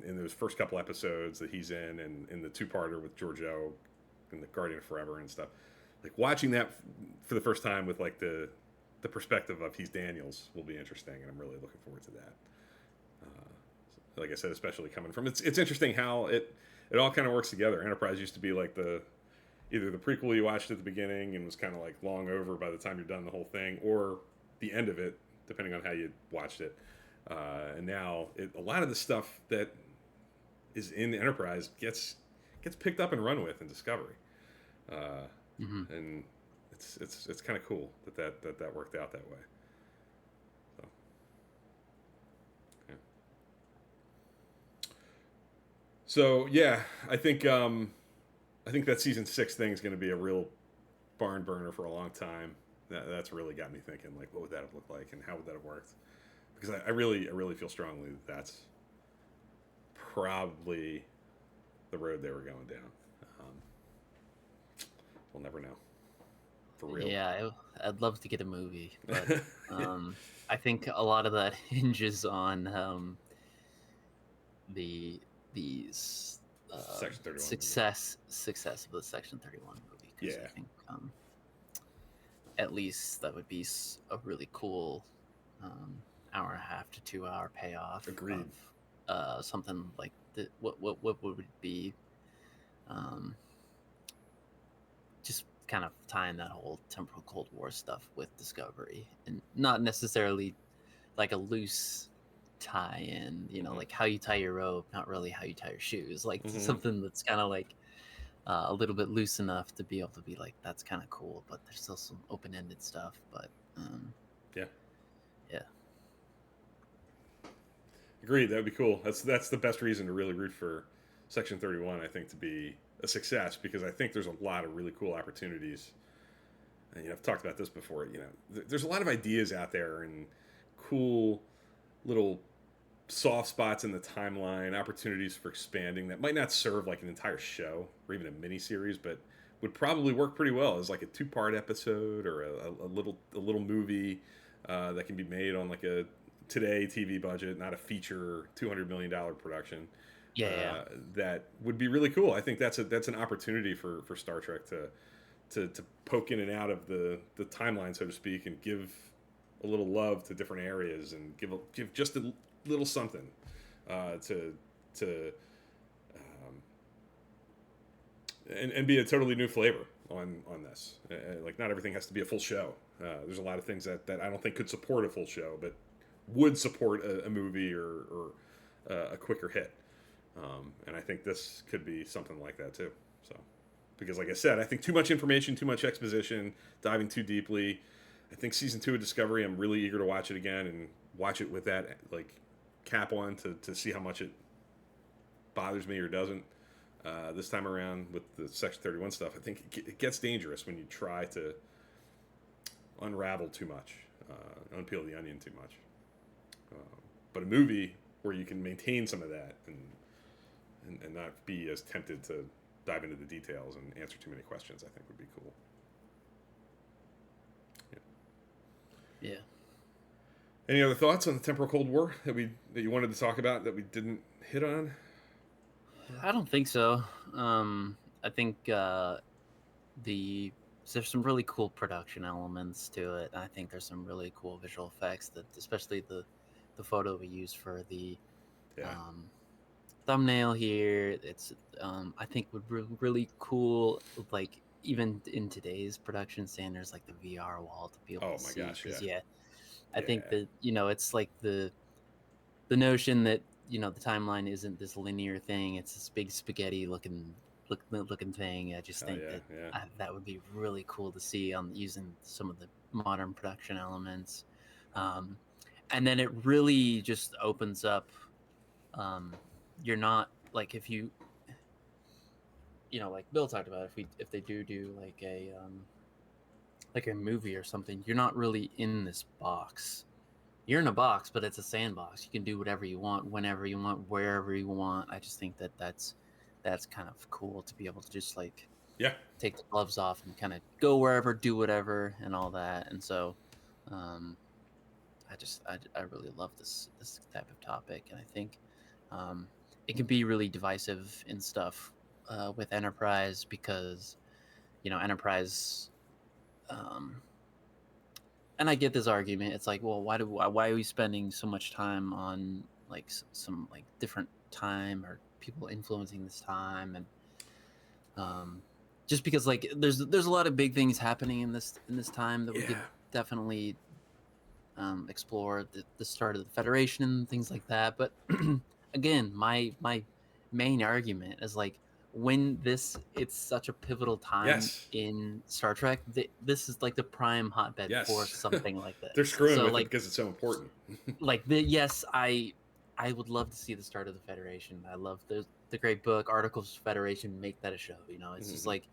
those first couple episodes that he's in and the two-parter with Georgiou and the Guardian of Forever and stuff, like watching that for the first time with like the perspective of he's Daniels will be interesting, and I'm really looking forward to that. Like I said, especially coming from it's interesting how it all kind of works together. Enterprise used to be like either the prequel you watched at the beginning and was kind of like long over by the time you're done the whole thing, or the end of it, depending on how you watched it. And now a lot of the stuff that is in the Enterprise gets picked up and run with in Discovery, and it's kind of cool that worked out that way. So yeah, I think that season 6 thing is going to be a real barn burner for a long time. That's really got me thinking, like, what would that have looked like, and how would that have worked? Because I really feel strongly that that's probably the road they were going down. We'll never know. For real. Yeah, I'd love to get a movie, but I think a lot of that hinges on these Section 31 success of the Section 31 movie. Yeah. I think at least that would be a really cool hour and a half to 2 hour payoff. Agreed. Of something like what would it be? Just kind of tying that whole Temporal Cold War stuff with Discovery, and not necessarily like a loose tie-in, like how you tie your rope, not really how you tie your shoes, like something that's kind of like a little bit loose enough to be able to be like, that's kind of cool, but there's still some open-ended stuff. But yeah. Agreed. That would be cool. That's the best reason to really root for Section 31, I think, to be a success, because I think there's a lot of really cool opportunities. And, I've talked about this before. There's a lot of ideas out there and cool little soft spots in the timeline, opportunities for expanding that might not serve like an entire show or even a mini series, but would probably work pretty well as like a 2-part episode or a little movie that can be made on like a today TV budget, not a feature $200 million production. Yeah, yeah. That would be really cool. I think that's an opportunity for Star Trek to poke in and out of the timeline, so to speak, and give a little love to different areas and give just a little something to and be a totally new flavor on this. Like, not everything has to be a full show. There's a lot of things that I don't think could support a full show, but would support a movie or a quicker hit. And I think this could be something like that too. So, because like I said, I think too much information, too much exposition, diving too deeply. I think season 2 of Discovery, I'm really eager to watch it again and watch it with that like cap on to see how much it bothers me or doesn't. This time around with the Section 31 stuff, I think it gets dangerous when you try to unravel too much, unpeel the onion too much. But a movie where you can maintain some of that and not be as tempted to dive into the details and answer too many questions, I think would be cool. Yeah. Any other thoughts on the Temporal Cold War that you wanted to talk about that we didn't hit on? I don't think so. I think there's some really cool production elements to it. I think there's some really cool visual effects, that especially the photo we used for the thumbnail here. It's I think would be really cool, like even in today's production standards, like the VR wall to be able to see. Gosh, I think that it's like the notion that the timeline isn't this linear thing; it's this big spaghetti looking thing. I just think that would be really cool to see on using some of the modern production elements, and then it really just opens up. You're not like, if you like Bill talked about, if they do like a movie or something, you're not really in this box. You're in a box, but it's a sandbox. You can do whatever you want, whenever you want, wherever you want. I just think that that's kind of cool to be able to just like take the gloves off and kind of go wherever, do whatever, and all that. And so, I really love this type of topic, and I think it can be really divisive in stuff with Enterprise, because Enterprise. And I get this argument. It's like, well, why are we spending so much time on like some like different time, or people influencing this time, and just because like there's a lot of big things happening in this time that we could definitely explore, the start of the Federation and things like that. But again, my main argument is like, when it's such a pivotal time in Star Trek, this is like the prime hotbed for something like this. They're screwing with it because it's so important. Like I would love to see the start of the Federation. I love the great book Articles of Federation. Make that a show. It's just like,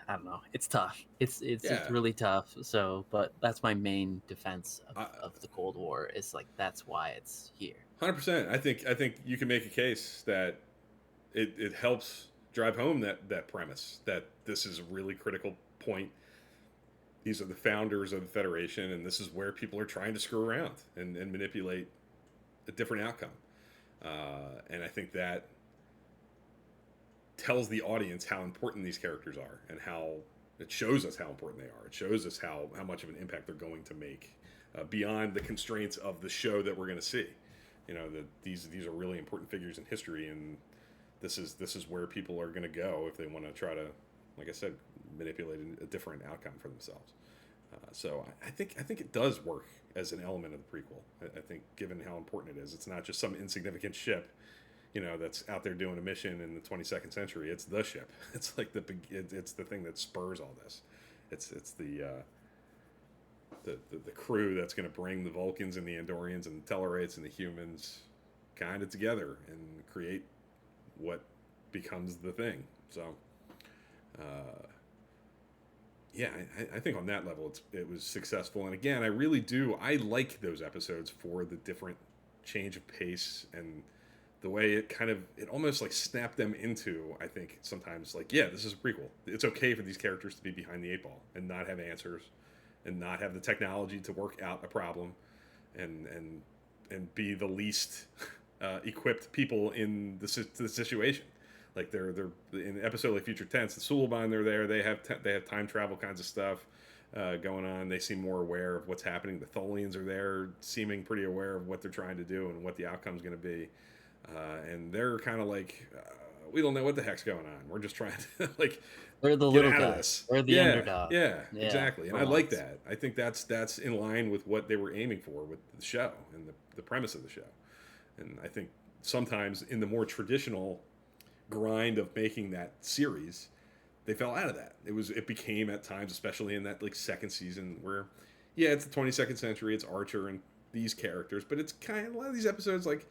I don't know. It's tough. It's really tough. So, but that's my main defense of the Cold War. It's like, that's why it's here. 100%. I think you can make a case that it helps drive home that premise that this is a really critical point. These are the founders of the Federation, and this is where people are trying to screw around and manipulate a different outcome. And I think that tells the audience how important these characters are, and how it shows us how important they are. It shows us how much of an impact they're going to make beyond the constraints of the show that we're going to see. That these are really important figures in history, and this is where people are going to go if they want to try to, like I said, manipulate a different outcome for themselves. So I think it does work as an element of the prequel. I think, given how important it is, it's not just some insignificant ship, that's out there doing a mission in the 22nd century. It's the ship. It's like it's the thing that spurs all this. It's the crew that's going to bring the Vulcans and the Andorians and the Tellarites and the humans kind of together and create what becomes the thing. So, I think on that level it was successful. And again, I like those episodes for the different change of pace and the way it almost like snapped them into, I think sometimes, like, this is a prequel. It's okay for these characters to be behind the 8 ball and not have answers and not have the technology to work out a problem. and be the least equipped people in the situation. Like they're in an episode like Future Tense, the Suliban, they're there. They have time travel kinds of stuff going on. They seem more aware of what's happening. The Tholians are there, seeming pretty aware of what they're trying to do and what the outcome's going to be. And they're kind of like, we don't know what the heck's going on. We're just trying to like They're the get little out of guy. this. They're the underdog. Yeah, Yeah, exactly. And for I like once. that. I think that's in line with what they were aiming for with the show and the premise of the show. And I think sometimes in the more traditional grind of making that series, they fell out of that. It became at times, especially in that like second season, where yeah, it's the 22nd century, it's Archer and these characters, but it's kind of a lot of these episodes like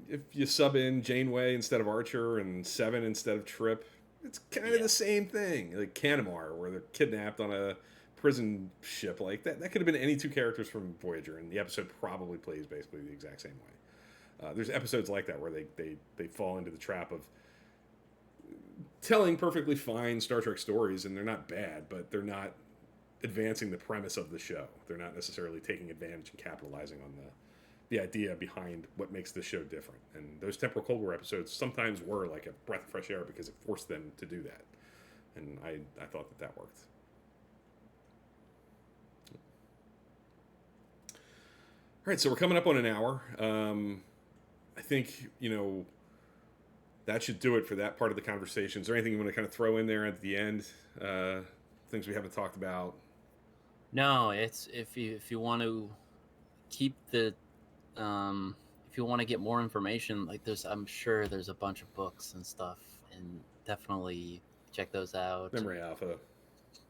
if you sub in Janeway instead of Archer and Seven instead of Trip, it's kind of the same thing. Like Canamar, where they're kidnapped on a prison ship like that. That could have been any two characters from Voyager, and the episode probably plays basically the exact same way. There's episodes like that where they fall into the trap of telling perfectly fine Star Trek stories, and they're not bad, but they're not advancing the premise of the show. They're not necessarily taking advantage and capitalizing on the idea behind what makes the show different. And those Temporal Cold War episodes sometimes were like a breath of fresh air because it forced them to do that. And I thought that worked. All right, so we're coming up on an hour. I think, that should do it for that part of the conversation. Is there anything you want to kind of throw in there at the end? Things we haven't talked about? No, it's if you want to keep the if you want to get more information, like I'm sure there's a bunch of books and stuff, and definitely check those out.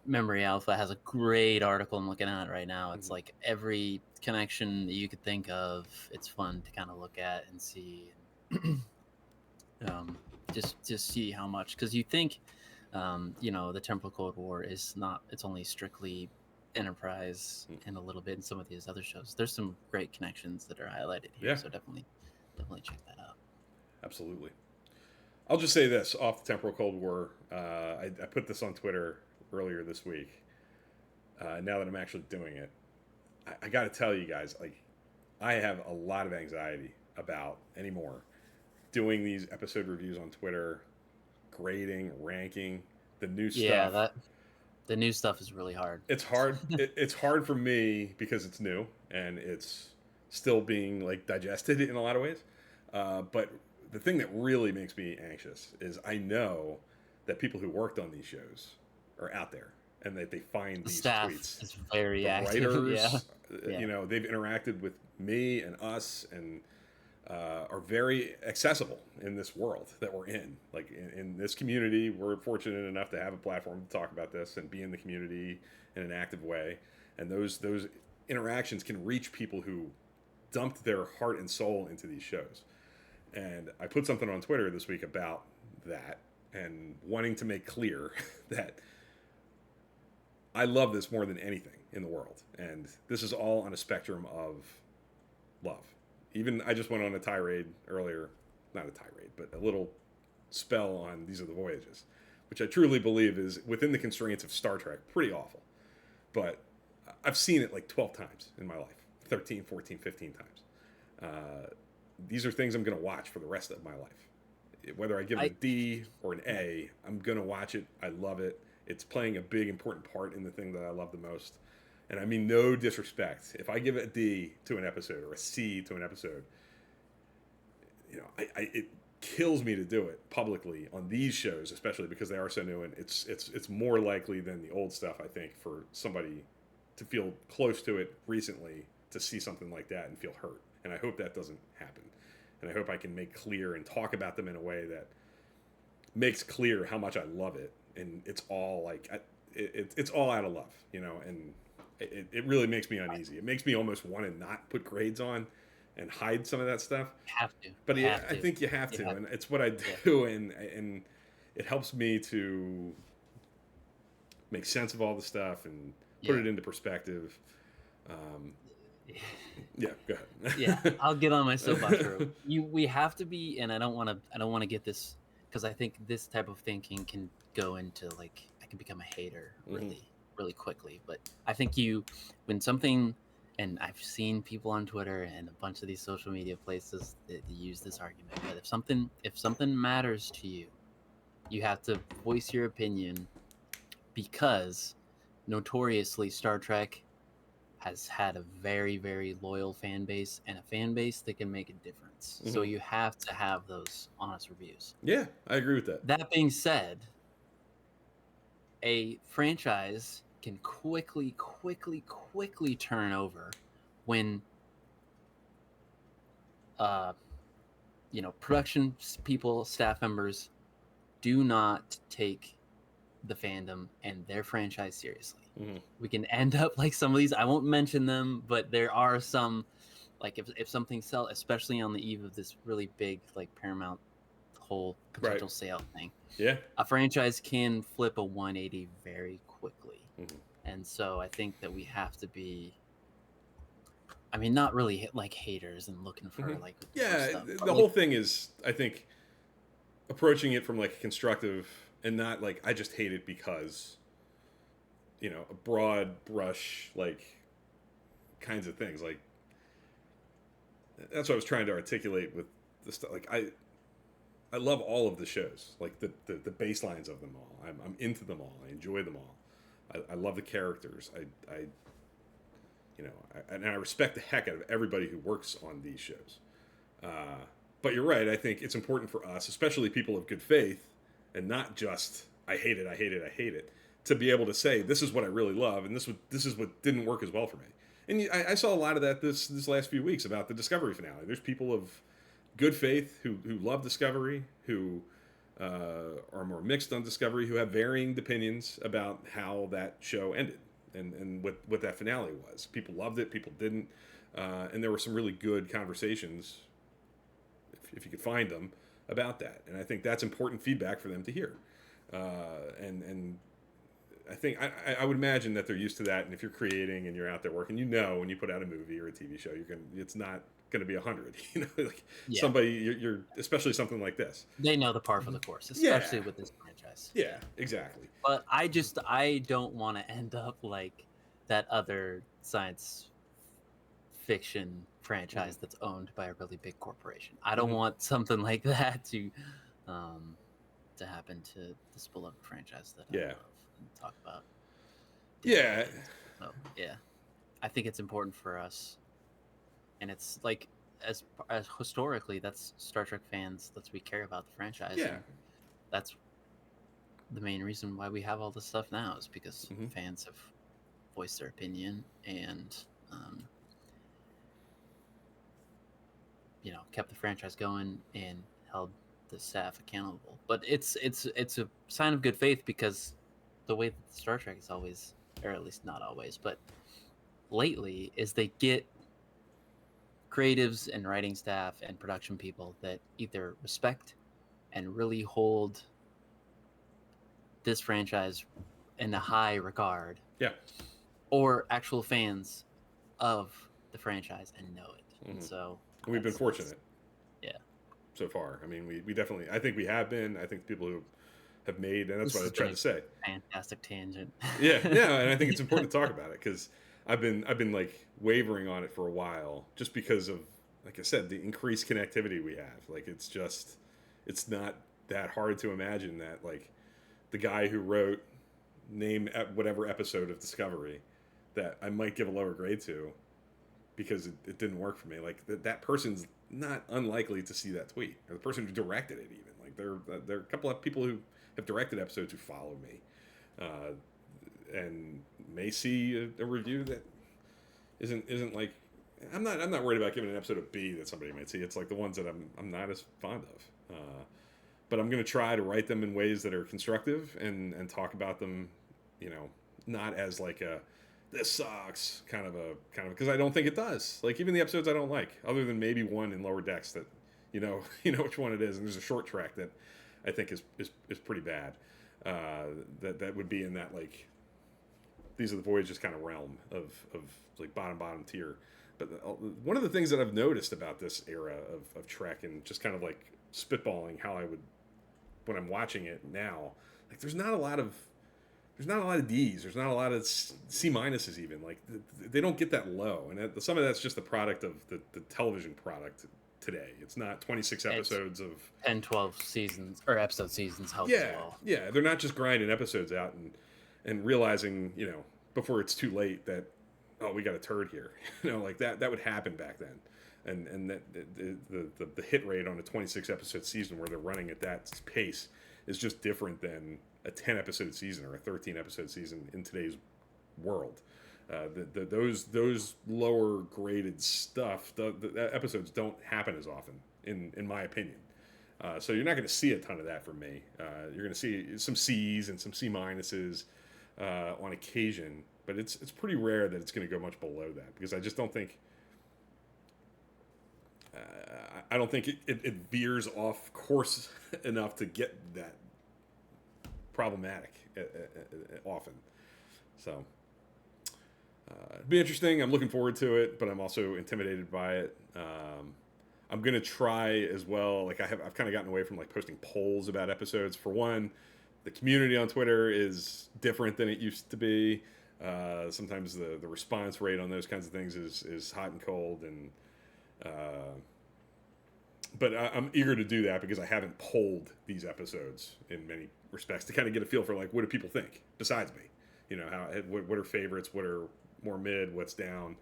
Memory Alpha has a great article I'm looking at right now. It's like every connection that you could think of. It's fun to kind of look at and see. Just see how much, because you think the Temporal Cold War is not, it's only strictly Enterprise and a little bit in some of these other shows. There's some great connections that are highlighted here, so definitely check that out. Absolutely. I'll just say this off the Temporal Cold War. I put this on Twitter earlier this week. Now that I'm actually doing it, I got to tell you guys, like, I have a lot of anxiety about anymore doing these episode reviews on Twitter, grading, ranking, the new stuff. Yeah, the new stuff is really hard. It's hard. It's hard for me because it's new and it's still being like digested in a lot of ways. But the thing that really makes me anxious is I know that people who worked on these shows are out there and that they find these staff tweets. Is very active. Writers, they've interacted with me and us and are very accessible in this world that we're in. Like in this community, we're fortunate enough to have a platform to talk about this and be in the community in an active way. And those interactions can reach people who dumped their heart and soul into these shows. And I put something on Twitter this week about that and wanting to make clear that I love this more than anything in the world. And this is all on a spectrum of love. Even I just went on a tirade earlier, not a tirade, but a little spell on These Are the Voyages, which I truly believe is within the constraints of Star Trek, pretty awful. But I've seen it like 12 times in my life, 13, 14, 15 times. These are things I'm going to watch for the rest of my life. Whether I give it a D or an A, I'm going to watch it. I love it. It's playing a big, important part in the thing that I love the most. And I mean no disrespect. If I give it a D to an episode or a C to an episode, it kills me to do it publicly on these shows, especially because they are so new. And it's more likely than the old stuff, I think, for somebody to feel close to it recently to see something like that and feel hurt. And I hope that doesn't happen. And I hope I can make clear and talk about them in a way that makes clear how much I love it. And it's all like, it's all out of love, and it really makes me uneasy. It makes me almost want to not put grades on and hide some of that stuff. You have to. But I think you have to. And it's what I do. And it helps me to make sense of all the stuff and put it into perspective. Go ahead. I'll get on my soapbox. We have to be, and I don't want to get this, because I think this type of thinking can go into like, I can become a hater really quickly. But I think when something and I've seen people on Twitter and a bunch of these social media places that use this argument that if something matters to you, you have to voice your opinion because notoriously Star Trek has had a very, very loyal fan base and a fan base that can make a difference. So Mm-hmm. you have to have those honest reviews. Yeah, I agree with that. That being said, a franchise can quickly turn over when uh production people, staff members do not take the fandom and their franchise seriously. Mm-hmm. We can end up like some of these. I won't mention them, but there are some, like if something sells, especially on the eve of this really big like Paramount whole potential Right. sale thing, Yeah. a franchise can flip a 180 very quickly. Mm-hmm. And so I think that we have to be, I mean, not really like haters and looking for Mm-hmm. like the worst Yeah, stuff, but the like, whole thing is, I think, approaching it from like a constructive and not like I just hate it because a broad brush like kinds of things. Like that's what I was trying to articulate with the stuff. Like I love all of the shows, like the baselines of them all. I'm into them all. I enjoy them all. I love the characters. And I respect the heck out of everybody who works on these shows. But you're right. I think it's important for us, especially people of good faith, and not just I hate it, I hate it, I hate it, to be able to say this is what I really love, and this is what didn't work as well for me. And I saw a lot of that this last few weeks about the Discovery finale. There's people of good faith who love Discovery, who are more mixed on Discovery, who have varying opinions about how that show ended and what that finale was. People loved it, people didn't, and there were some really good conversations, if you could find them, about that. And I think that's important feedback for them to hear. And I think I would imagine that they're used to that. And if you're creating and you're out there working, when you put out a movie or a TV show, it's not going to be 100. Like yeah, somebody you're especially something like this. they know the par for the course, especially with this franchise. Yeah, exactly. But I don't want to end up like that other science fiction franchise that's owned by a really big corporation. I don't want something like that to happen to this beloved franchise that I love and talk about. Yeah. So yeah, I think it's important for us, and it's like as historically, that's Star Trek fans. We care about the franchise. Yeah. And that's the main reason why we have all this stuff now is because fans have voiced their opinion and kept the franchise going and held the staff accountable. But it's a sign of good faith because the way that Star Trek is always, or at least not always, but lately, is they get creatives and writing staff and production people that either respect and really hold this franchise in a high regard, or actual fans of the franchise and know it. And so we've been fortunate. Yeah. So far, I mean, we definitely. I think we have been. I think people who have made, and that's what I tried to say. Fantastic tangent. Yeah, and I think it's important to talk about it because I've been like wavering on it for a while, just because of, like I said, the increased connectivity we have. Like it's not that hard to imagine that like the guy who wrote name whatever episode of Discovery that I might give a lower grade to because it didn't work for me. Like that person's not unlikely to see that tweet, or the person who directed it even. Like there are a couple of people who have directed episodes who follow me, and may see a review that isn't like I'm not worried about giving an episode a B that somebody might see. It's like the ones that I'm not as fond of. But I'm going to try to write them in ways that are constructive and talk about them, not as like a this sucks kind of because I don't think it does. Like even the episodes I don't like, other than maybe one in Lower Decks that you know which one it is, and there's a short track that I think is pretty bad. That would be in that like these are the Voyagers kind of realm of like bottom tier. But one of the things that I've noticed about this era of Trek and just kind of like spitballing how I would when I'm watching it now, like there's not a lot of there's not a lot of D's. There's not a lot of C minuses even. Like they don't get that low, and some of that's just the product of the television product today. It's not 26 It's episodes of 10, 12 seasons or episode seasons help as yeah, well. yeah. They're not just grinding episodes out and realizing before it's too late that oh we got a turd here. Like that would happen back then. And that the hit rate on a 26 episode season where they're running at that pace is just different than a 10 episode season or a 13 episode season in today's world. Those lower graded stuff, the episodes don't happen as often, in my opinion. So you're not going to see a ton of that from me. You're going to see some C's and some C minuses on occasion, but it's pretty rare that it's going to go much below that because I just don't think. I don't think it veers off course enough to get that problematic often. So it'd be interesting. I'm looking forward to it, but I'm also intimidated by it. I'm gonna try as well. Like I've kind of gotten away from like posting polls about episodes. For one, the community on Twitter is different than it used to be. Sometimes the response rate on those kinds of things is hot and cold, and but I'm eager to do that because I haven't polled these episodes in many respects to kind of get a feel for like what do people think besides me. What are favorites, what are more mid, what's down.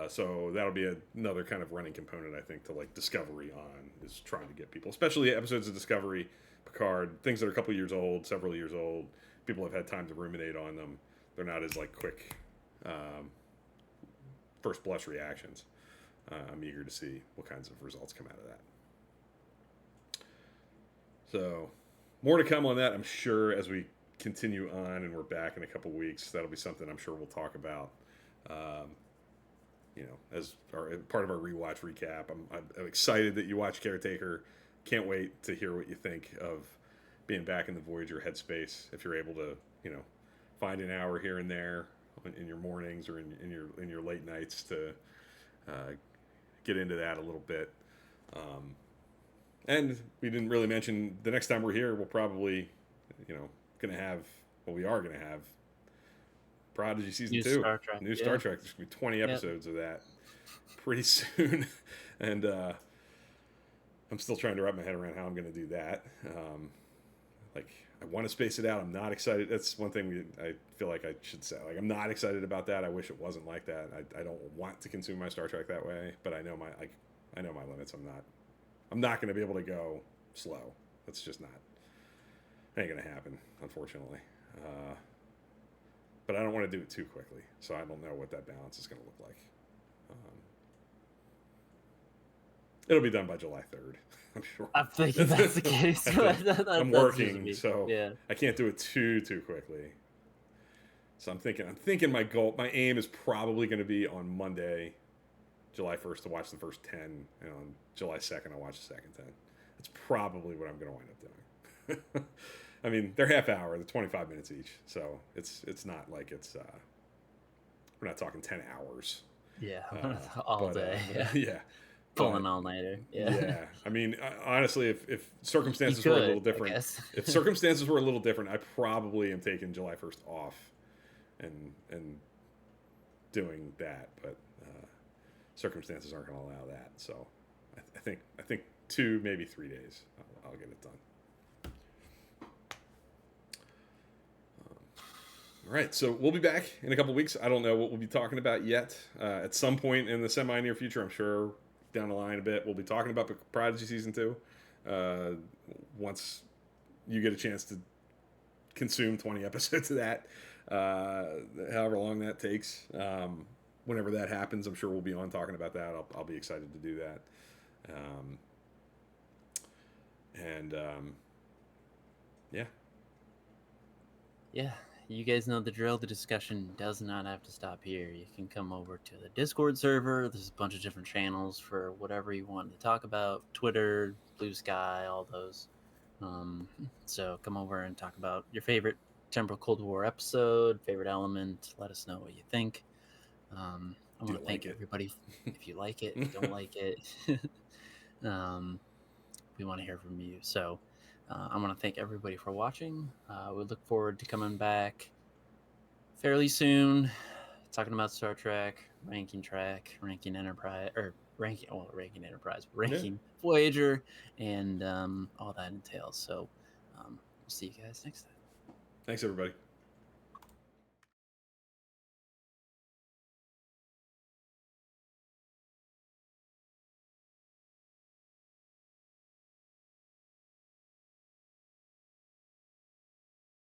So that'll be another kind of running component, I think, to like Discovery on is trying to get people, especially episodes of Discovery, Picard, things that are a couple years old, several years old. People have had time to ruminate on them. They're not as like quick first blush reactions. I'm eager to see what kinds of results come out of that. So more to come on that, I'm sure, as we continue on and we're back in a couple weeks. That'll be something I'm sure we'll talk about. As part of our rewatch recap. I'm excited that you watched Caretaker. Can't wait to hear what you think of being back in the Voyager headspace. If you're able to, find an hour here and there in your mornings or in your late nights to get into that a little bit. And we didn't really mention the next time we're here, we'll probably, we are going to have Prodigy Season 2. Star Trek. New Star Trek. There's going to be 20 episodes of that pretty soon. And I'm still trying to wrap my head around how I'm going to do that. I want to space it out. I'm not excited. That's one thing I feel like I should say. Like, I'm not excited about that. I wish it wasn't like that. I don't want to consume my Star Trek that way, but I know my limits. I'm not going to be able to go slow. That's just not. Ain't going to happen, unfortunately. But I don't want to do it too quickly, so I don't know what that balance is going to look like. It'll be done by July 3rd, I'm sure. I'm thinking that's the case. I'm working, so yeah. I can't do it too quickly. So I'm thinking my aim is probably going to be on Monday, July 1st, to watch the first 10, and on July 2nd, I'll watch the second 10. That's probably what I'm going to wind up doing. I mean, they're half hour, they're 25 minutes each, so it's not like it's we're not talking 10 hours. Yeah, all day. Yeah. Pulling all nighter. Yeah. I mean, honestly, if circumstances were a little different, if circumstances were a little different, I probably am taking July 1st off and doing that, but circumstances aren't going to allow that. So I think 2, maybe 3 days, I'll get it done. All right, so we'll be back in a couple weeks. I don't know what we'll be talking about yet. At some point in the semi-near future, I'm sure down the line a bit, we'll be talking about Prodigy Season 2. Once you get a chance to consume 20 episodes of that, however long that takes. Whenever that happens, I'm sure we'll be on talking about that. I'll be excited to do that. Yeah. Yeah. You guys know the drill. The discussion does not have to stop here. You can come over to the Discord server. There's a bunch of different channels for whatever you want to talk about. Twitter, Blue Sky, all those. So come over and talk about your favorite Temporal Cold War episode, favorite element. Let us know what you think. I want to thank everybody. If you like it, don't like it. We want to hear from you. So I want to thank everybody for watching. We look forward to coming back fairly soon. Talking about Star Trek, ranking Enterprise, or ranking Enterprise, Yeah. ranking Voyager, and all that entails. So we'll see you guys next time. Thanks, everybody.